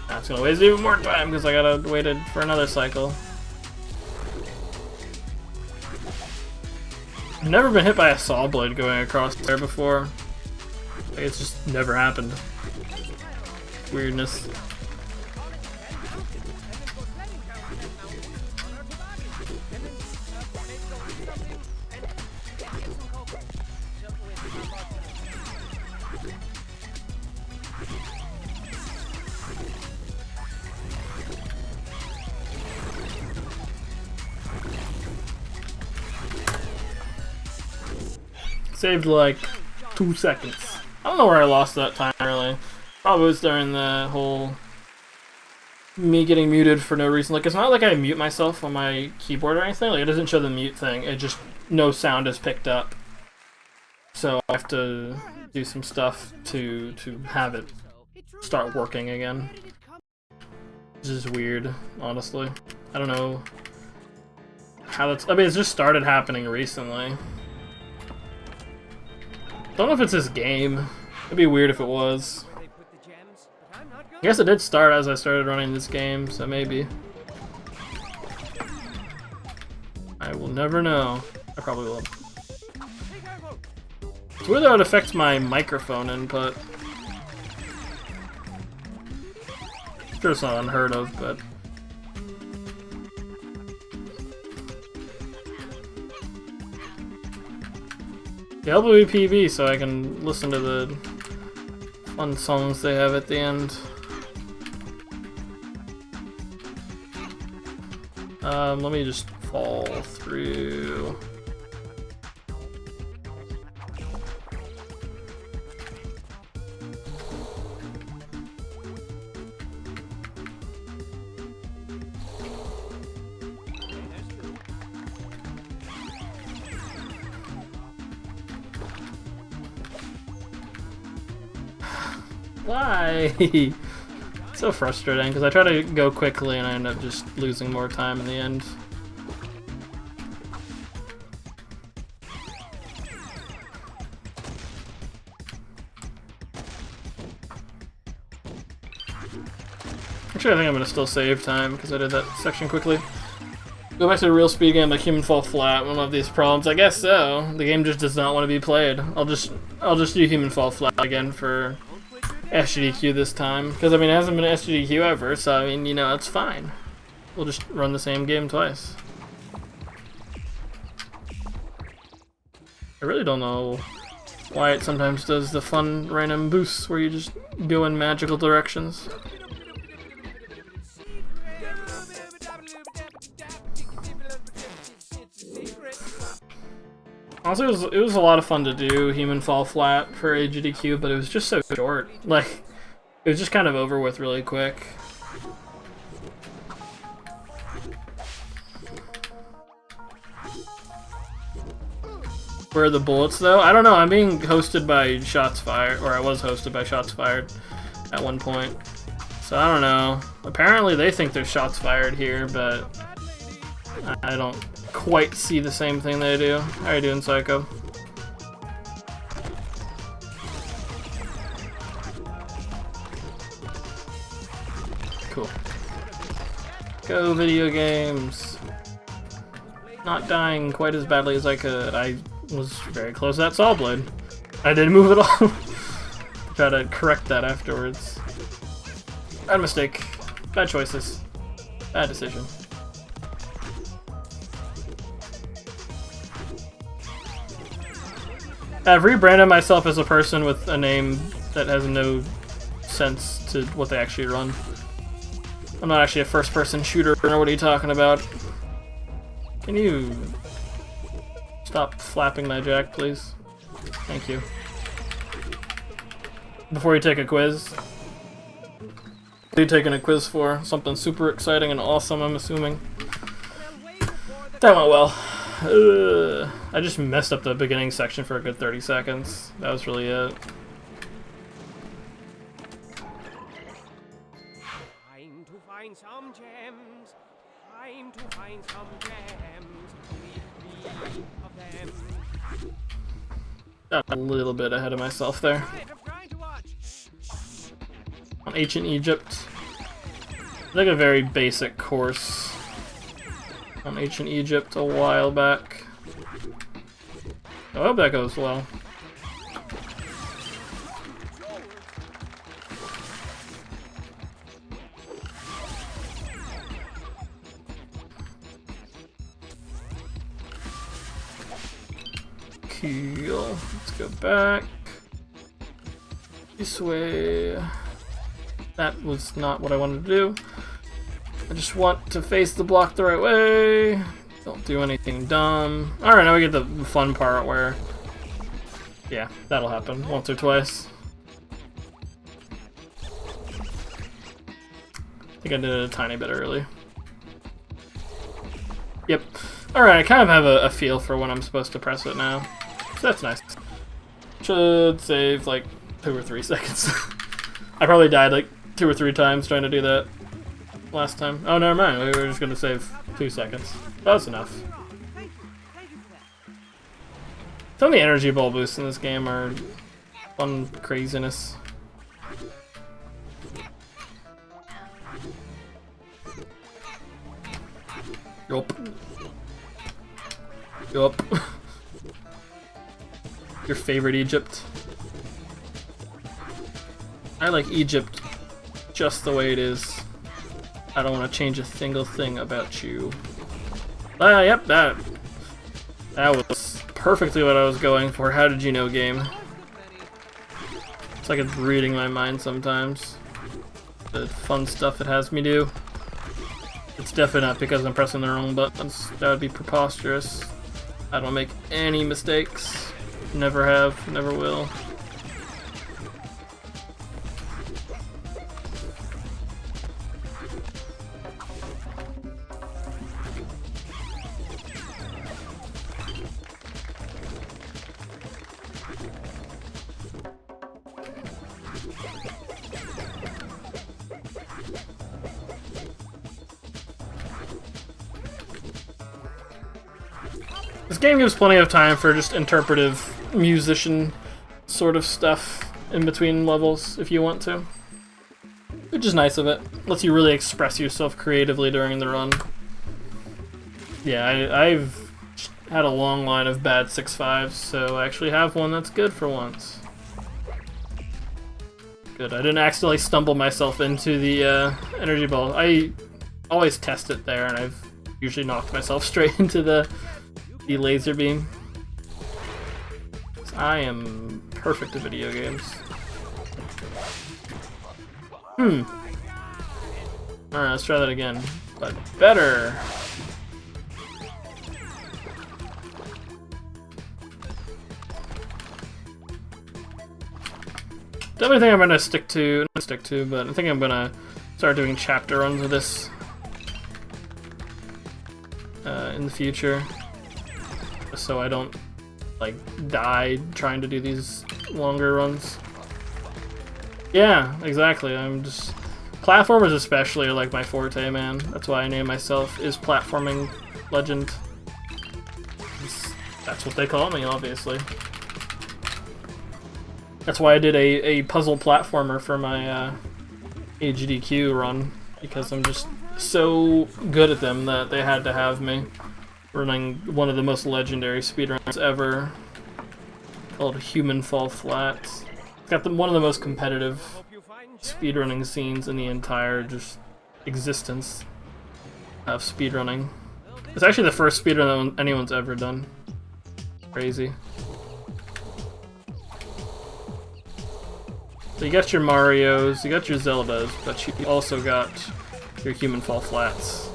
That's gonna waste even more time because I gotta wait for another cycle. I've never been hit by a saw blade going across there before. Like, it's just never happened. Weirdness. Saved like 2 seconds. I don't know where I lost that time really. Probably was during the whole me getting muted for no reason. Like, it's not like I mute myself on my keyboard or anything. Like, it doesn't show the mute thing. It just, no sound is picked up. So I have to do some stuff to have it start working again. This is weird, honestly. I don't know how that's... I mean, it's just started happening recently. Don't know if it's this game. It'd be weird if it was. I guess it did start as I started running this game, so maybe. I will never know. I probably will. It's weird that it affects my microphone input. I'm sure it's not unheard of, but... The LWPB so I can listen to the fun songs they have at the end. Let me just fall through. Why? So frustrating, because I try to go quickly and I end up just losing more time in the end. Actually, I think I'm going to still save time, because I did that section quickly. Go back to a real speed game like Human Fall Flat. One of these problems, I guess so. The game just does not want to be played. I'll just do Human Fall Flat again for SGDQ this time, because I mean it hasn't been SGDQ ever, so I mean, you know, it's fine. We'll just run the same game twice. I really don't know why it sometimes does the fun random boosts where you just go in magical directions. Also, it was a lot of fun to do Human Fall Flat for AGDQ, but it was just so short. Like, it was just kind of over with really quick. Where are the bullets, though? I don't know. I'm being hosted by Shots Fired, or I was hosted by Shots Fired at one point. So I don't know. Apparently they think there's shots fired here, but I don't quite see the same thing they do. How are you doing, Psycho? Cool. Go, video games. Not dying quite as badly as I could. I was very close to that saw blade. I didn't move at all. Try to correct that afterwards. Bad mistake. Bad choices. Bad decision. I've rebranded myself as a person with a name that has no sense to what they actually run. I'm not actually a first-person shooter, or what are you talking about? Can you stop flapping my jack, please? Thank you. Before you take a quiz. What are you taking a quiz for? Something super exciting and awesome, I'm assuming. That went well. I just messed up the beginning section for a good 30 seconds. That was really it. Time to find some gems. Time to find some gems. Be free of them. Got a little bit ahead of myself there. On Ancient Egypt. Like a very basic course on Ancient Egypt a while back. I hope that goes well. Cool. Let's go back. This way. That was not what I wanted to do. I just want to face the block the right way. Don't do anything dumb. Alright, now we get the fun part where... yeah, that'll happen once or twice. I think I did it a tiny bit early. Yep. Alright, I kind of have a feel for when I'm supposed to press it now. So that's nice. Should save like 2 or 3 seconds. I probably died like 2 or 3 times trying to do that last time. Oh, never mind. We were just going to save 2 seconds. That's enough. Some of the energy ball boosts in this game are fun craziness. Yup. Yup. Your favorite Egypt? I like Egypt just the way it is. I don't want to change a single thing about you. Yep, that was perfectly what I was going for. How did you know, game? It's like it's reading my mind sometimes. The fun stuff it has me do. It's definitely not because I'm pressing the wrong buttons. That would be preposterous. I don't make any mistakes. Never have, never will. This game gives plenty of time for just interpretive musician sort of stuff in between levels if you want to. Which is nice of it. Lets you really express yourself creatively during the run. Yeah, I've had a long line of bad 6.5s, so I actually have one that's good for once. Good, I didn't accidentally stumble myself into the energy ball. I always test it there, and I've usually knocked myself straight into the laser beam. I am perfect at video games. Alright, let's try that again, but better. Definitely think I'm gonna stick to, but I think I'm gonna start doing chapter runs of this in the future, so I don't like die trying to do these longer runs. Yeah, exactly. I'm just platformers especially are like my forte, man. That's why I name myself Is Platforming Legend. That's what they call me, obviously. That's why I did a puzzle platformer for my HDQ run, because I'm just so good at them that they had to have me running one of the most legendary speedruns ever, called Human Fall Flat. It's got one of the most competitive speedrunning scenes in the entire just existence of speedrunning. It's actually the first speedrun that anyone's ever done. Crazy. So you got your Marios, you got your Zeldas, but you also got your Human Fall Flats.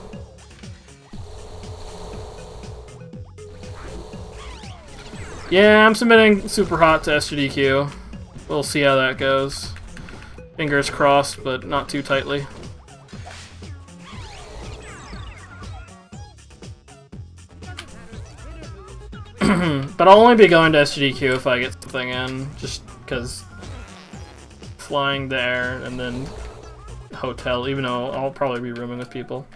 Yeah, I'm submitting Super Hot to SGDQ. We'll see how that goes. Fingers crossed, but not too tightly. But I'll only be going to SGDQ if I get something in, just because flying there and then hotel, even though I'll probably be rooming with people.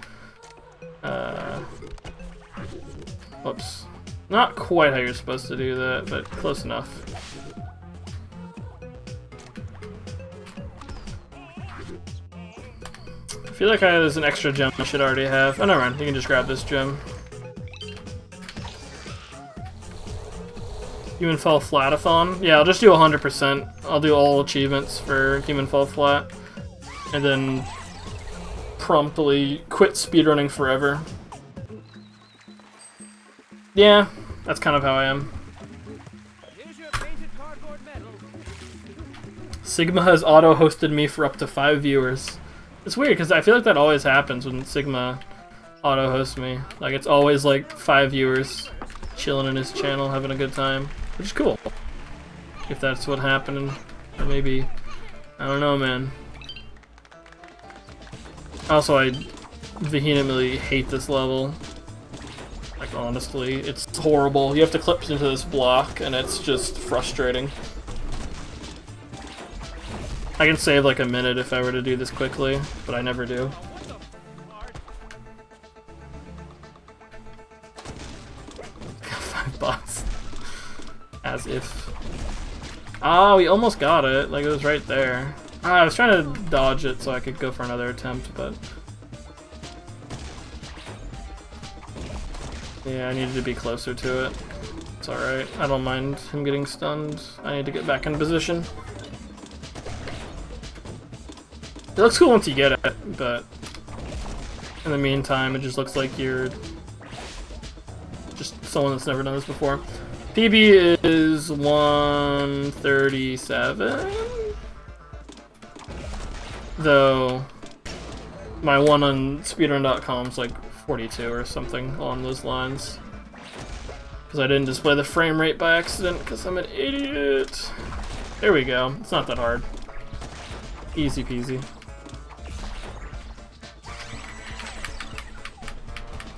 Whoops. Not quite how you're supposed to do that, but close enough. I feel like there's an extra gem I should already have. Oh, never mind. You can just grab this gem. Human Fall Flatathon? Yeah, I'll just do 100%. I'll do all achievements for Human Fall Flat. And then promptly quit speedrunning forever. Yeah, that's kind of how I am. Sigma has auto-hosted me for up to 5 viewers. It's weird, because I feel like that always happens when Sigma auto-hosts me. Like, it's always like 5 viewers chilling in his channel, having a good time. Which is cool. If that's what happened, or maybe, I don't know, man. Also, I vehemently hate this level. Like, honestly, it's horrible. You have to clip into this block, and it's just frustrating. I can save like a minute if I were to do this quickly, but I never do. $5. As if. Oh, we almost got it. Like, it was right there. I was trying to dodge it so I could go for another attempt, but... yeah, I needed to be closer to it. It's alright. I don't mind him getting stunned. I need to get back in position. It looks cool once you get it, but... in the meantime, it just looks like you're... just someone that's never done this before. PB is 137? Though, my one on speedrun.com is like 42 or something along those lines. Because I didn't display the frame rate by accident, because I'm an idiot. There we go. It's not that hard. Easy peasy.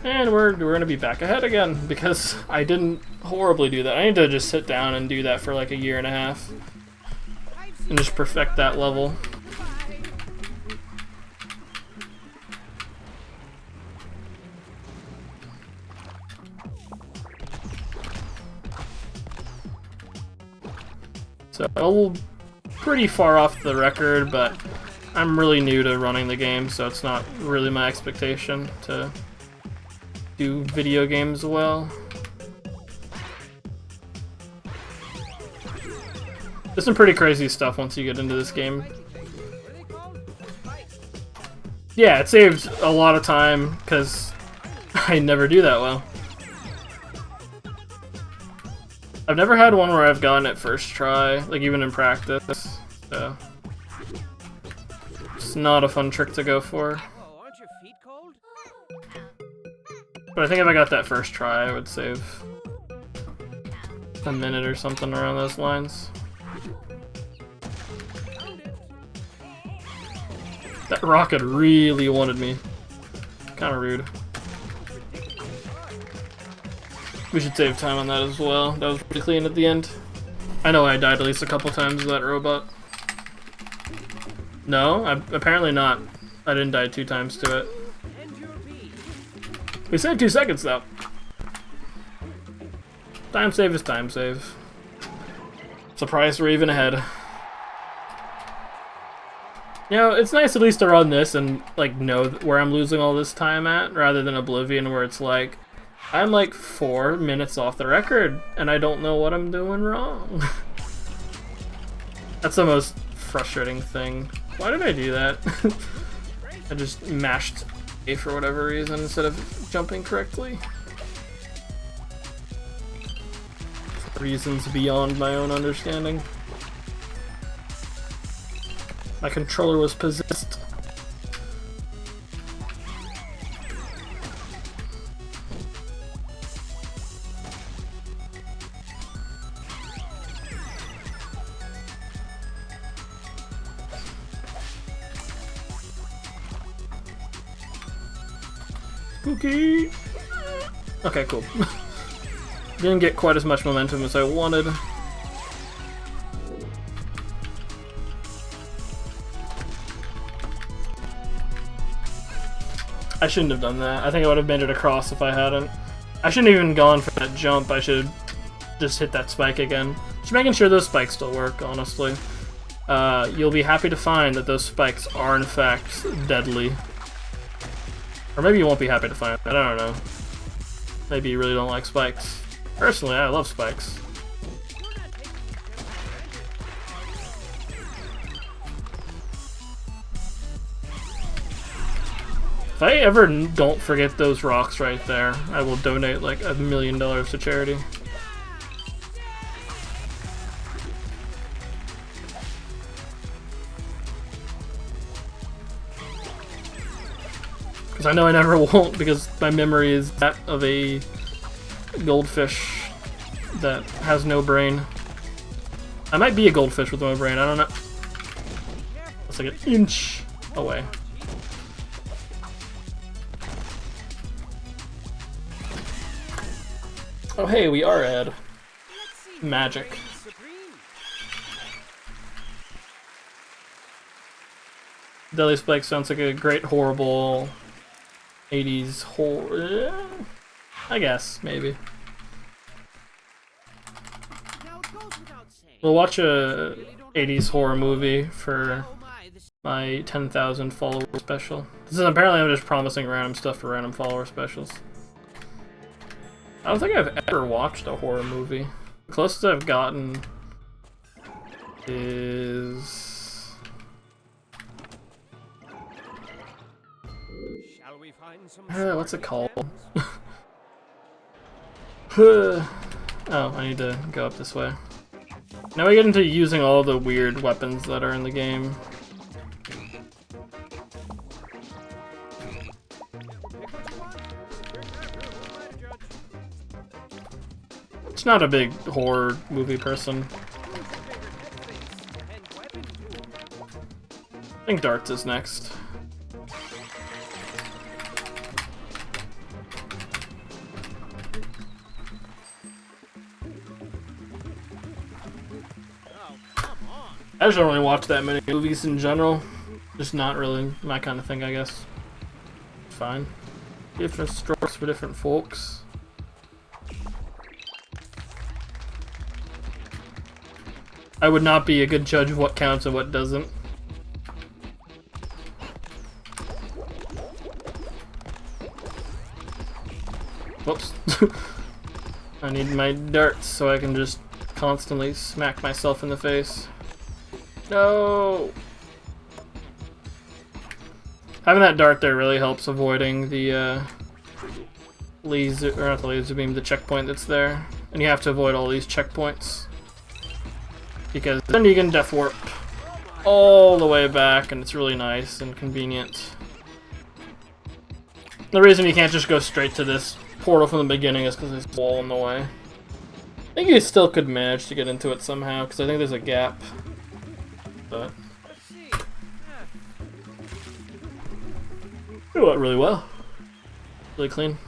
And we're gonna be back ahead again, because I didn't horribly do that. I need to just sit down and do that for like a year and a half. And just perfect that level. So pretty far off the record, but I'm really new to running the game, so it's not really my expectation to do video games well. There's some pretty crazy stuff once you get into this game. Yeah, it saved a lot of time, because I never do that well. I've never had one where I've gotten it first try, like even in practice, so it's not a fun trick to go for. Oh, aren't your feet cold? But I think if I got that first try, I would save a minute or something around those lines. That rocket really wanted me. Kinda rude. We should save time on that as well. That was pretty clean at the end. I know I died at least a couple times with that robot. No, apparently not. I didn't die 2 times to it. We saved 2 seconds though. Time save is time save. Surprised we're even ahead. You know, it's nice at least to run this and like know where I'm losing all this time at, rather than Oblivion where it's like, I'm like 4 minutes off the record and I don't know what I'm doing wrong. That's the most frustrating thing. Why did I do that? I just mashed A for whatever reason instead of jumping correctly. For reasons beyond my own understanding. My controller was possessed. Spooky! Okay, cool. Didn't get quite as much momentum as I wanted. I shouldn't have done that. I think I would have made it across if I hadn't. I shouldn't have even gone for that jump. I should just hit that spike again. Just making sure those spikes still work, honestly. You'll be happy to find that those spikes are in fact deadly. Or maybe you won't be happy to find that, I don't know. Maybe you really don't like spikes. Personally, I love spikes. If I ever don't forget those rocks right there, I will donate like $1 million to charity. Because I know I never won't, because my memory is that of a goldfish that has no brain. I might be a goldfish with no brain, I don't know. It's like an inch away. Oh hey, we are Ed. Magic. Deadly Spike sounds like a great, horrible 80s horror. I guess, maybe. We'll watch a 80s horror movie for my 10,000 follower special. This is apparently I'm just promising random stuff for random follower specials. I don't think I've ever watched a horror movie. The closest I've gotten is... Shall we find some what's it called? Oh, I need to go up this way. Now we get into using all the weird weapons that are in the game. Not a big horror movie person. I think darts is next. I just don't really watch that many movies in general. Just not really my kind of thing, I guess. Fine. Different strokes for different folks. I would not be a good judge of what counts and what doesn't. Whoops. I need my darts so I can just constantly smack myself in the face. No! Having that dart there really helps avoiding the laser, or not the laser beam, the checkpoint that's there. And you have to avoid all these checkpoints. Because then you can death warp all the way back, and it's really nice and convenient. The reason you can't just go straight to this portal from the beginning is because there's a wall in the way. I think you still could manage to get into it somehow, because I think there's a gap. But it went really well. Really clean.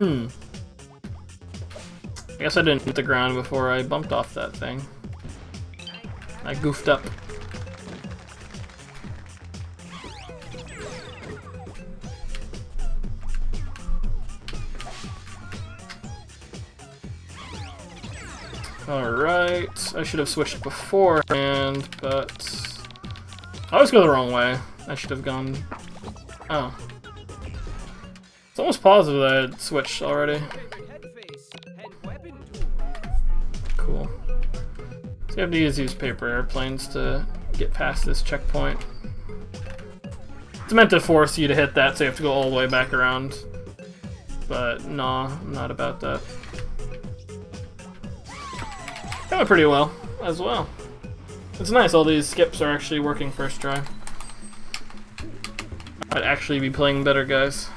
I guess I didn't hit the ground before I bumped off that thing. I goofed up. Alright, I should have switched beforehand, but I always go the wrong way. I should have gone... Oh. It's almost positive that I had switched already. Cool. So you have to use these paper airplanes to get past this checkpoint. It's meant to force you to hit that, so you have to go all the way back around. But nah, I'm not about that. That went pretty well, as well. It's nice, all these skips are actually working first try. I'd actually be playing better, guys.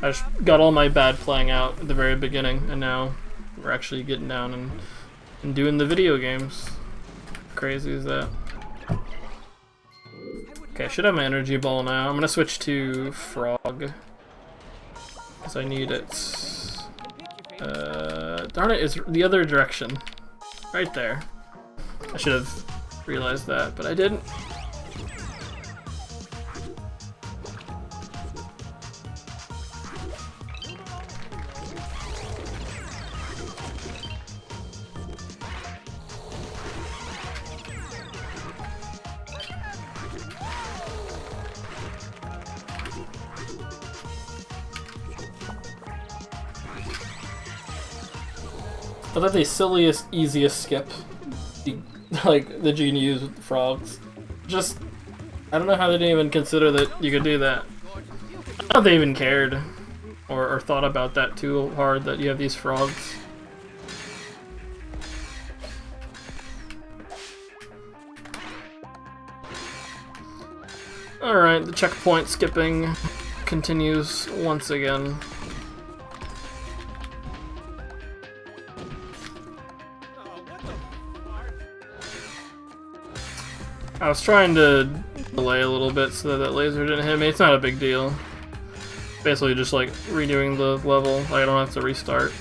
I just got all my bad playing out at the very beginning, and now we're actually getting down and doing the video games. Crazy is that? Okay, I should have my energy ball now. I'm gonna switch to frog, because I need it. Darn it, it's the other direction. Right there. I should have realized that, but I didn't. I thought the silliest, easiest skip, like the genie used with the frogs. Just, I don't know how they didn't even consider that you could do that. I don't know if they even cared or thought about that too hard, that you have these frogs. Alright, the checkpoint skipping continues once again. I was trying to delay a little bit so that laser didn't hit me. It's not a big deal. Basically just like redoing the level. Like, I don't have to restart.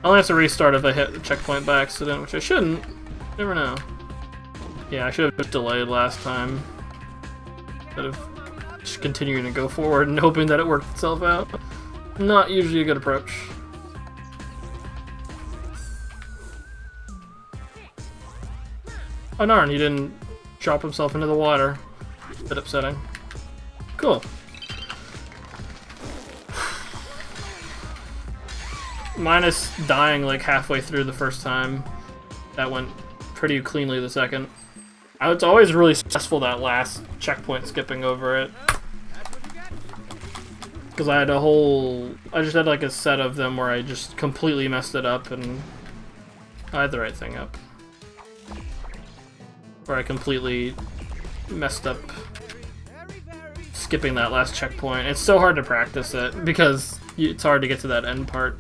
I only have to restart if I hit the checkpoint by accident, which I shouldn't. Never know. Yeah, I should have just delayed last time. Instead of just continuing to go forward and hoping that it worked itself out. Not usually a good approach. Oh darn, he didn't drop himself into the water. A bit upsetting. Cool. Minus dying like halfway through the first time. That went pretty cleanly the second. It's always really stressful, that last checkpoint, skipping over it. Because I just had like a set of them where I just completely messed it up and I had the right thing up. Where I completely messed up skipping that last checkpoint. It's so hard to practice it because it's hard to get to that end part.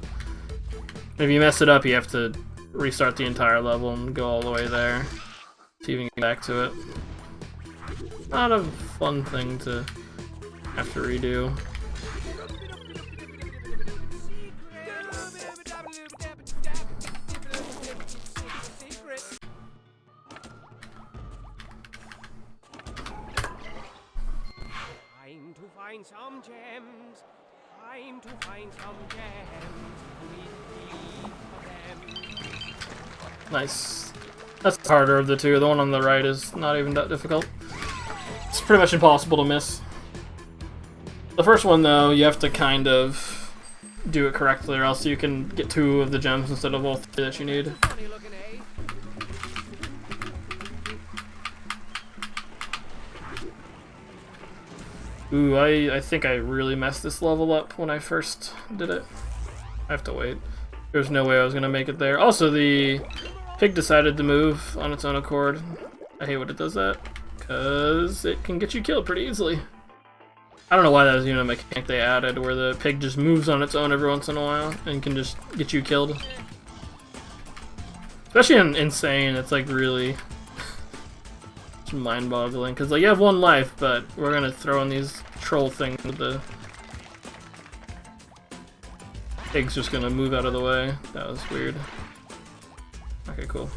If you mess it up, you have to restart the entire level and go all the way there to even get back to it. Not a fun thing to have to redo. to find some gems. Time to find some gems. Only 3 of them. Nice. That's the harder of the two. The one on the right is not even that difficult. It's pretty much impossible to miss. The first one, though, you have to kind of do it correctly, or else you can get 2 of the gems instead of all 3 that you need. Funny looking, eh? Ooh, I think I really messed this level up when I first did it. I have to wait. There's no way I was gonna make it there. Also, the pig decided to move on its own accord. I hate when it does that, because it can get you killed pretty easily. I don't know why that was even a mechanic they added, where the pig just moves on its own every once in a while and can just get you killed. Especially in Insane, it's like really it's mind-boggling, because like you have 1 life, but we're gonna throw in these troll things with the pig's just gonna move out of the way. That was weird. Okay, cool.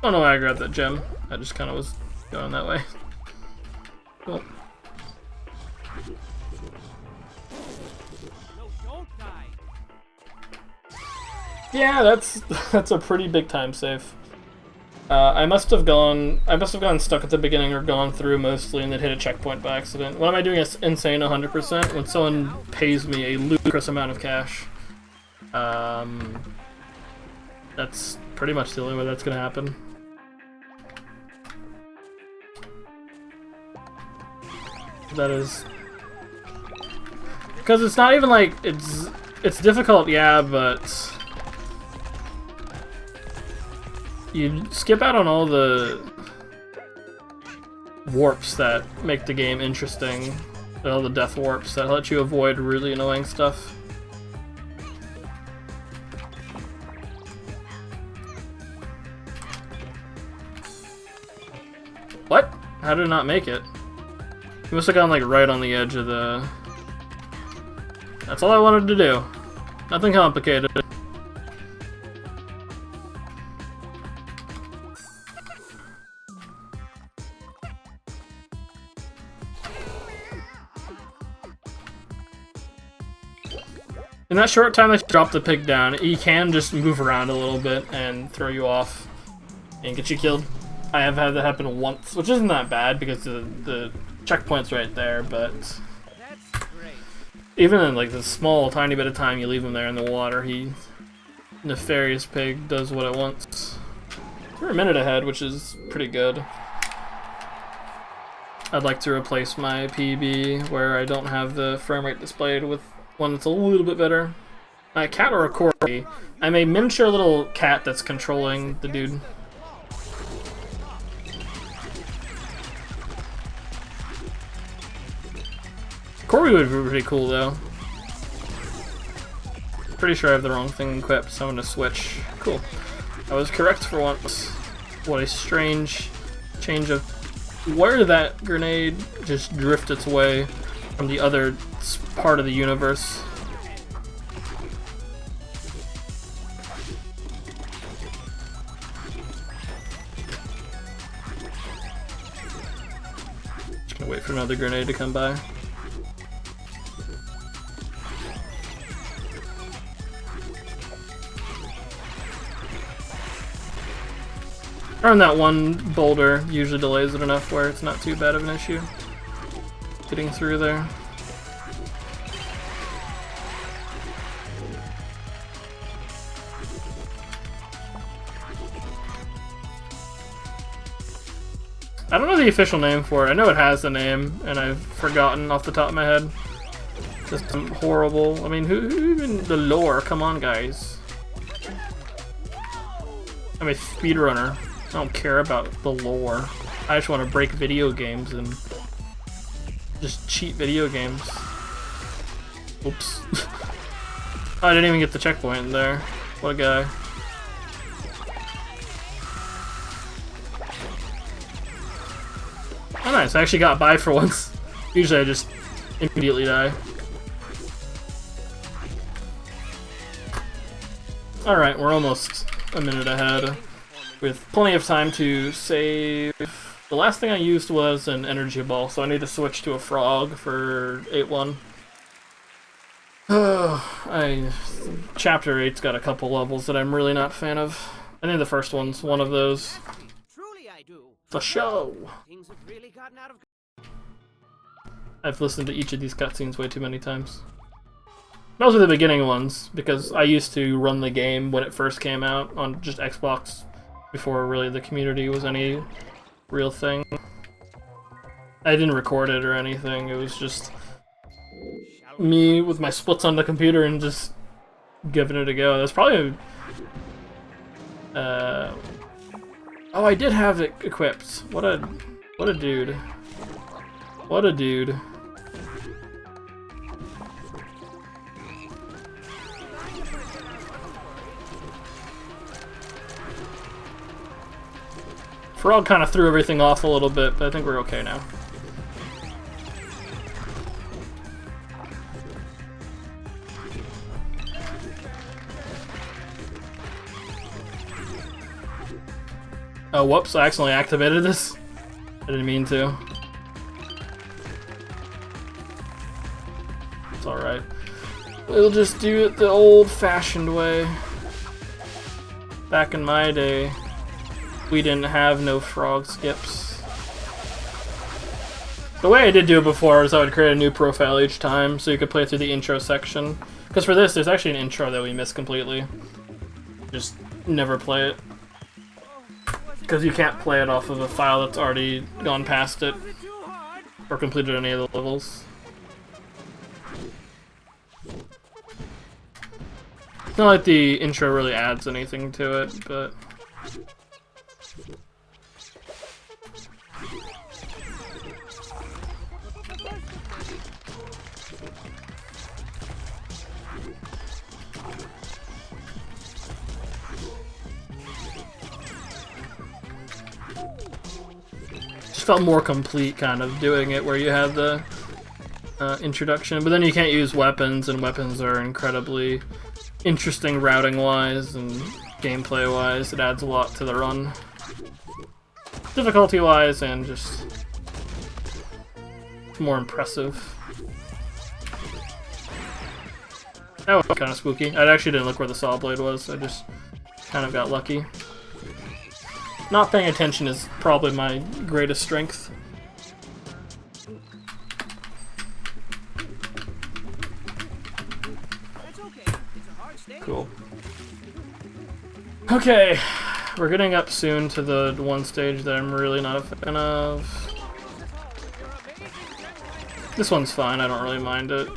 I don't know why I grabbed that gem. I just kind of was going that way. Cool. No, don't die. Yeah, that's a pretty big time save. I must have gone stuck at the beginning or gone through mostly and then hit a checkpoint by accident. When am I doing this insane 100%? When someone pays me a ludicrous amount of cash. That's pretty much the only way that's gonna happen. That is because it's not even like it's difficult, yeah, but you skip out on all the warps that make the game interesting, all the death warps that let you avoid really annoying stuff. What? How did it not make it? He must have gone like right on the edge of the... That's all I wanted to do. Nothing complicated. In that short time that you drop the pig down, he can just move around a little bit and throw you off and get you killed. I have had that happen once, which isn't that bad because the checkpoint's right there, but even in like the small tiny bit of time you leave him there in the water, he nefarious pig does what it wants. We're a minute ahead, which is pretty good. I'd like to replace my PB where I don't have the frame rate displayed with one that's a little bit better. A cat or a corgi. I'm a miniature little cat that's controlling the dude. Corgi would be pretty cool though. Pretty sure I have the wrong thing equipped, so I'm gonna switch. Cool. I was correct for once. What a strange change of... Where did that grenade just drift its way from the other part of the universe? Just gonna wait for another grenade to come by. Throwing that one boulder usually delays it enough where it's not too bad of an issue getting through there. I don't know the official name for it. I know it has a name, and I've forgotten off the top of my head. Just some horrible... I mean, who even... The lore, come on guys. I'm a speedrunner. I don't care about the lore. I just want to break video games and just cheat video games. Oops. I didn't even get the checkpoint there. What a guy. Oh nice, I actually got by for once. Usually I just immediately die. Alright, we're almost a minute ahead, with plenty of time to save. The last thing I used was an energy ball, so I need to switch to a frog for 8-1. Chapter 8's got a couple levels that I'm really not a fan of. I think the first one's one of those. Truly I do. For show! Things have really gotten out of... I've listened to each of these cutscenes way too many times. Those are the beginning ones, because I used to run the game when it first came out on just Xbox, before really the community was any real thing. I didn't record it or anything, it was just me with my splits on the computer and just giving it a go. That's probably... Oh, I did have it equipped. What a dude. What a dude. Frog kind of threw everything off a little bit, but I think we're okay now. Oh, whoops, I accidentally activated this. I didn't mean to. It's alright. We'll just do it the old-fashioned way. Back in my day, we didn't have no frog skips. The way I did do it before was I would create a new profile each time, so you could play through the intro section. Because for this, there's actually an intro that we missed completely. Just never play it. Because you can't play it off of a file that's already gone past it, or completed any of the levels. It's not like the intro really adds anything to it, but... felt more complete kind of doing it where you have the introduction, but then you can't use weapons, and weapons are incredibly interesting routing wise and gameplay wise. It adds a lot to the run, difficulty wise, and just more impressive. That was kind of spooky. I actually didn't look where the saw blade was, I just kind of got lucky. Not paying attention is probably my greatest strength. Cool. Okay, we're getting up soon to the one stage that I'm really not a fan of. This one's fine, I don't really mind it.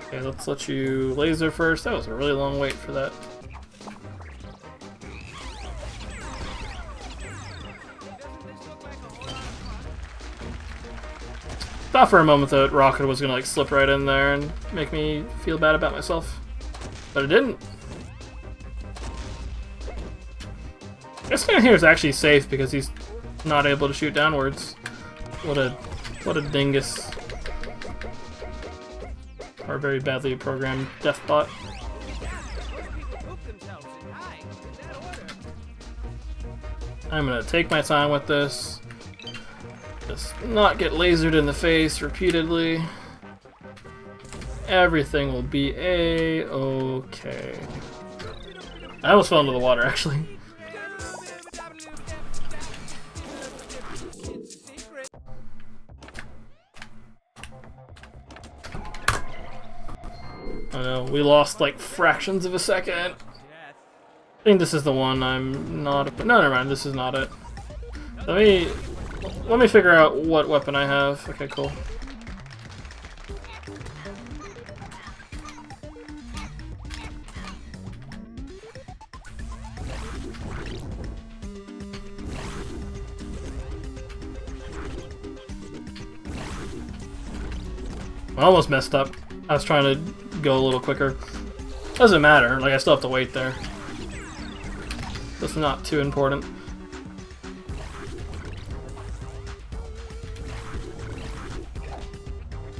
Okay, let's let you laser first. That was a really long wait for that. Thought for a moment that Rocket was gonna like slip right in there and make me feel bad about myself, but it didn't. This guy here is actually safe because he's not able to shoot downwards. What a dingus. Our very badly programmed death bot. I'm gonna take my time with this. Just not get lasered in the face repeatedly. Everything will be a-okay. I almost fell into the water, actually. I know, we lost like fractions of a second. I think this is the one I'm not... No, never mind, this is not it. Let me figure out what weapon I have. Okay, cool. I almost messed up. I was trying to go a little quicker. Doesn't matter, like I still have to wait there. That's not too important.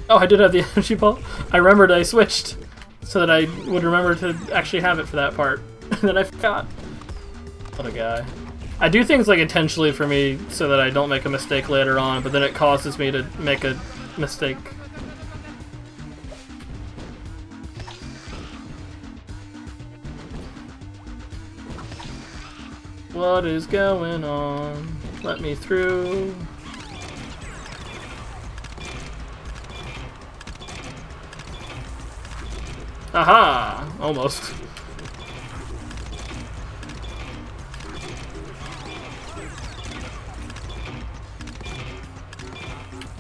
Oh, I did have the energy ball. I remembered I switched. so that I would remember to actually have it for that part. And then I forgot. What a guy. I do things like intentionally for me so that I don't make a mistake later on, but then it causes me to make a mistake. What is going on? Let me through. Aha! Almost.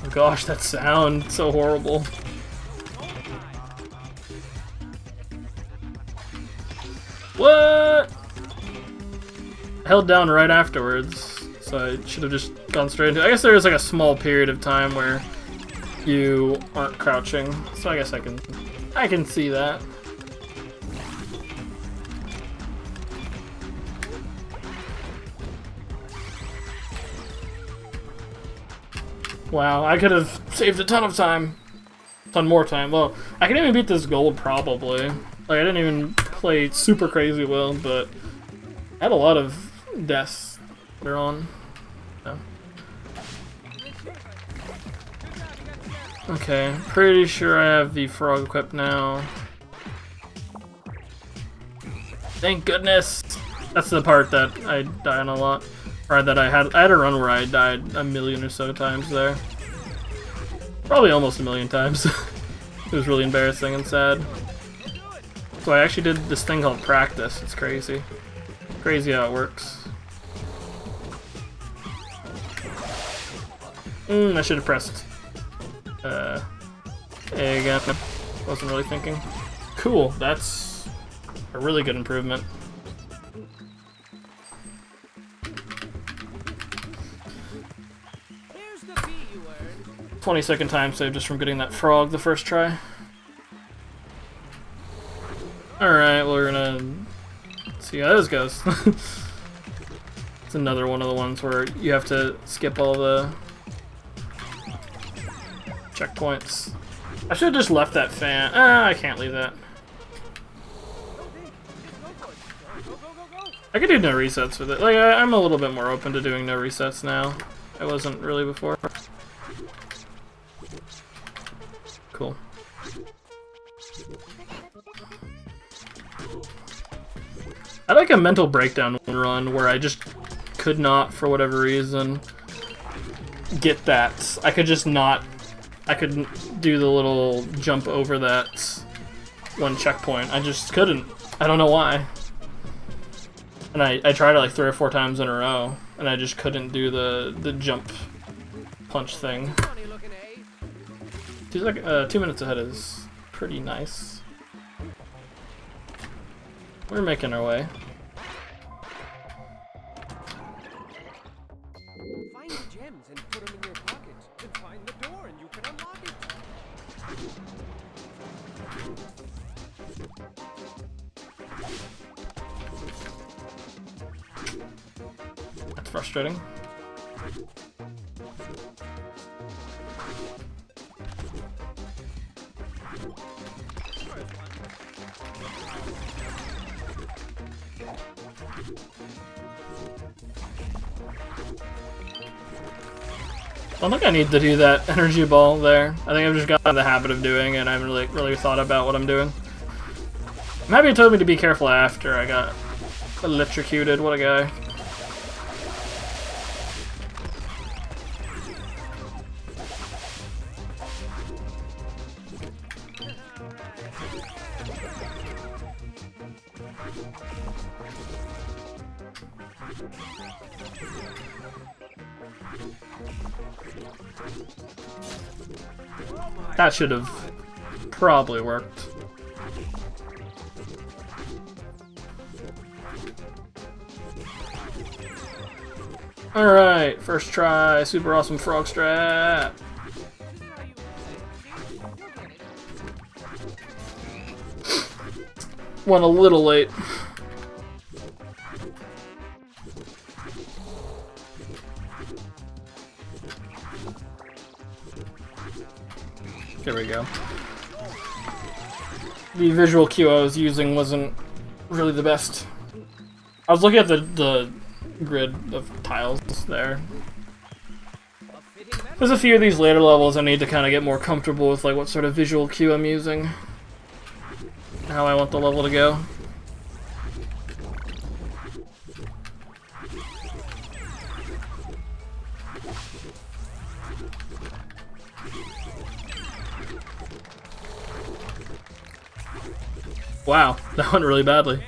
Oh gosh, that sound, so horrible. What? I held down right afterwards, so I should have just gone straight into it. I guess there is like a small period of time where you aren't crouching, so I guess I can see that. Wow, I could have saved a ton of time. Ton more time. Well, I can even beat this gold probably. Like, I didn't even play super crazy well, but I had a lot of deaths later on. So. Okay, pretty sure I have the frog equipped now. Thank goodness! That's the part that I die on a lot. Or that I had a run where I died a million or so times there. Probably almost a million times. It was really embarrassing and sad. So I actually did this thing called practice. It's crazy. Crazy how it works. I should have pressed A again. Wasn't really thinking. Cool, that's a really good improvement. 20-second time save just from getting that frog the first try. Alright, well, we're gonna see how this goes. It's another one of the ones where you have to skip all the checkpoints. I should have just left that fan. Ah, I can't leave that. I could do no resets with it. Like, I'm a little bit more open to doing no resets now. I wasn't really before. Cool. I like a mental breakdown run where I just could not, for whatever reason, get that. I could just not. I couldn't do the little jump over that one checkpoint. I just couldn't. I don't know why. And I tried it like 3 or 4 times in a row, and I just couldn't do the jump punch thing. He's like 2 minutes ahead is pretty nice. We're making our way. Find the gems and put them in your pocket. And find the door and you can unlock it. That's frustrating. I don't think I need to do that energy ball there. I think I've just gotten in the habit of doing it and I haven't really thought about what I'm doing. I'm happy it told me to be careful after I got electrocuted. What a guy. That should have probably worked. Alright, first try, super awesome frog strap. Went a little late. There we go. the visual cue I was using wasn't really the best. I was looking at the grid of tiles there. There's a few of these later levels I need to kind of get more comfortable with, like what sort of visual cue I'm using, how I want the level to go. Wow, that went really badly.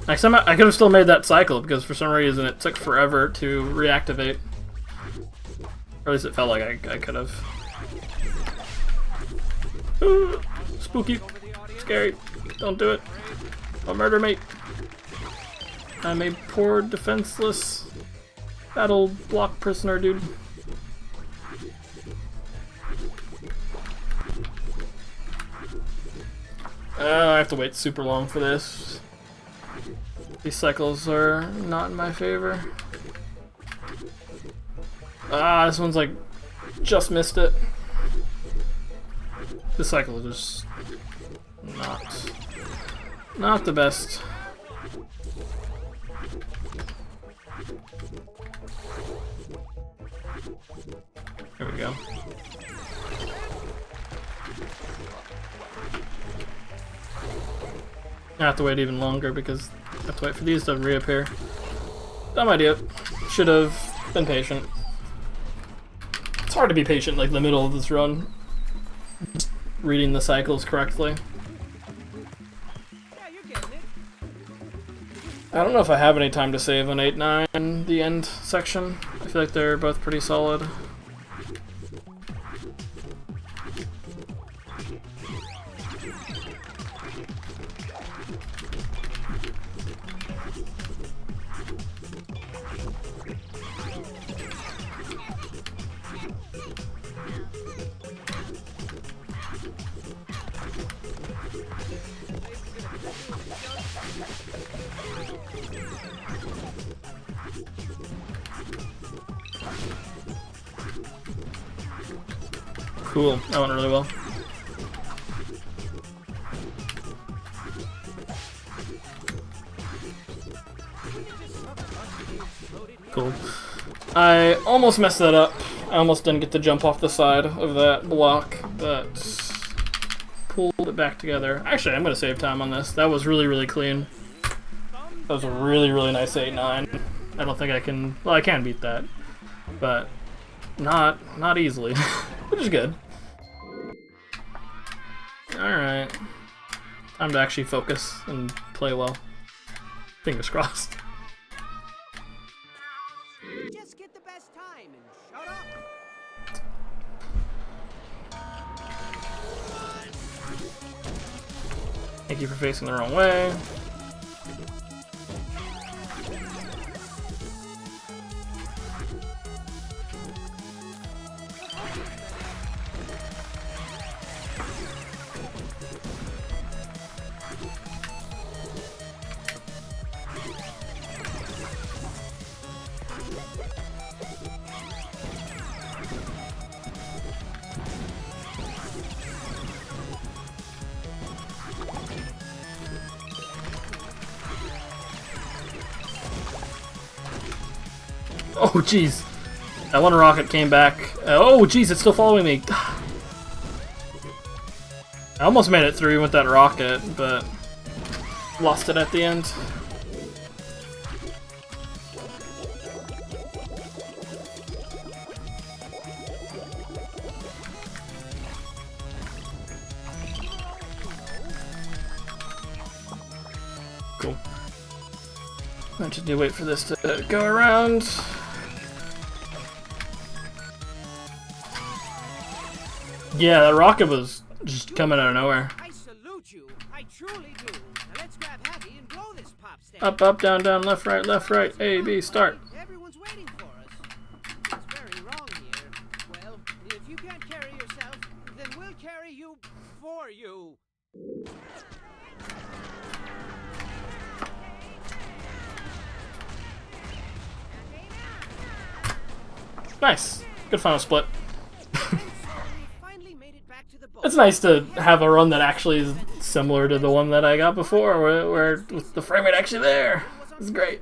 Next time I could have still made that cycle because for some reason it took forever to reactivate. Or at least it felt like I could have. Ooh, spooky. Scary. Don't do it. Don't murder me. I'm a poor, defenseless BattleBlock prisoner, dude. I have to wait super long for this. These cycles are not in my favor. Ah, this one's like just missed it. This cycle is just not the best. Here we go. I have to wait even longer because I have to wait for these to reappear. Dumb idea. Should have been patient. It's hard to be patient like in the middle of this run. Reading the cycles correctly. I don't know if I have any time to save on 8, 9, the end section. I feel like they're both pretty solid. Cool, that went really well. Cool. I almost messed that up. I almost didn't get to jump off the side of that block, but pulled it back together. Actually, I'm going to save time on this. That was really, really clean. That was a really, really nice 8-9. I don't think I can... Well, I can beat that, but not easily, which is good. Alright. Time to actually focus and play well. Fingers crossed. Just get the best time and shut up. Thank you for facing the wrong way. Oh jeez, that one rocket came back. Oh jeez, it's still following me. I almost made it through with that rocket, but lost it at the end. Cool. I just need to wait for this to go around. Yeah, that rocket was just coming out of nowhere. I salute you. I truly do. Now let's grab Happy and blow this pop stand. Up, up, down, down, left, right, A, B, start. Everyone's waiting for us. It's very wrong here. Well, if you can't carry yourself, then we'll carry you for you. Nice. Good final split. We finally made it back to it's nice to have a run that actually is similar to the one that I got before, where with the frame rate actually there. It's great.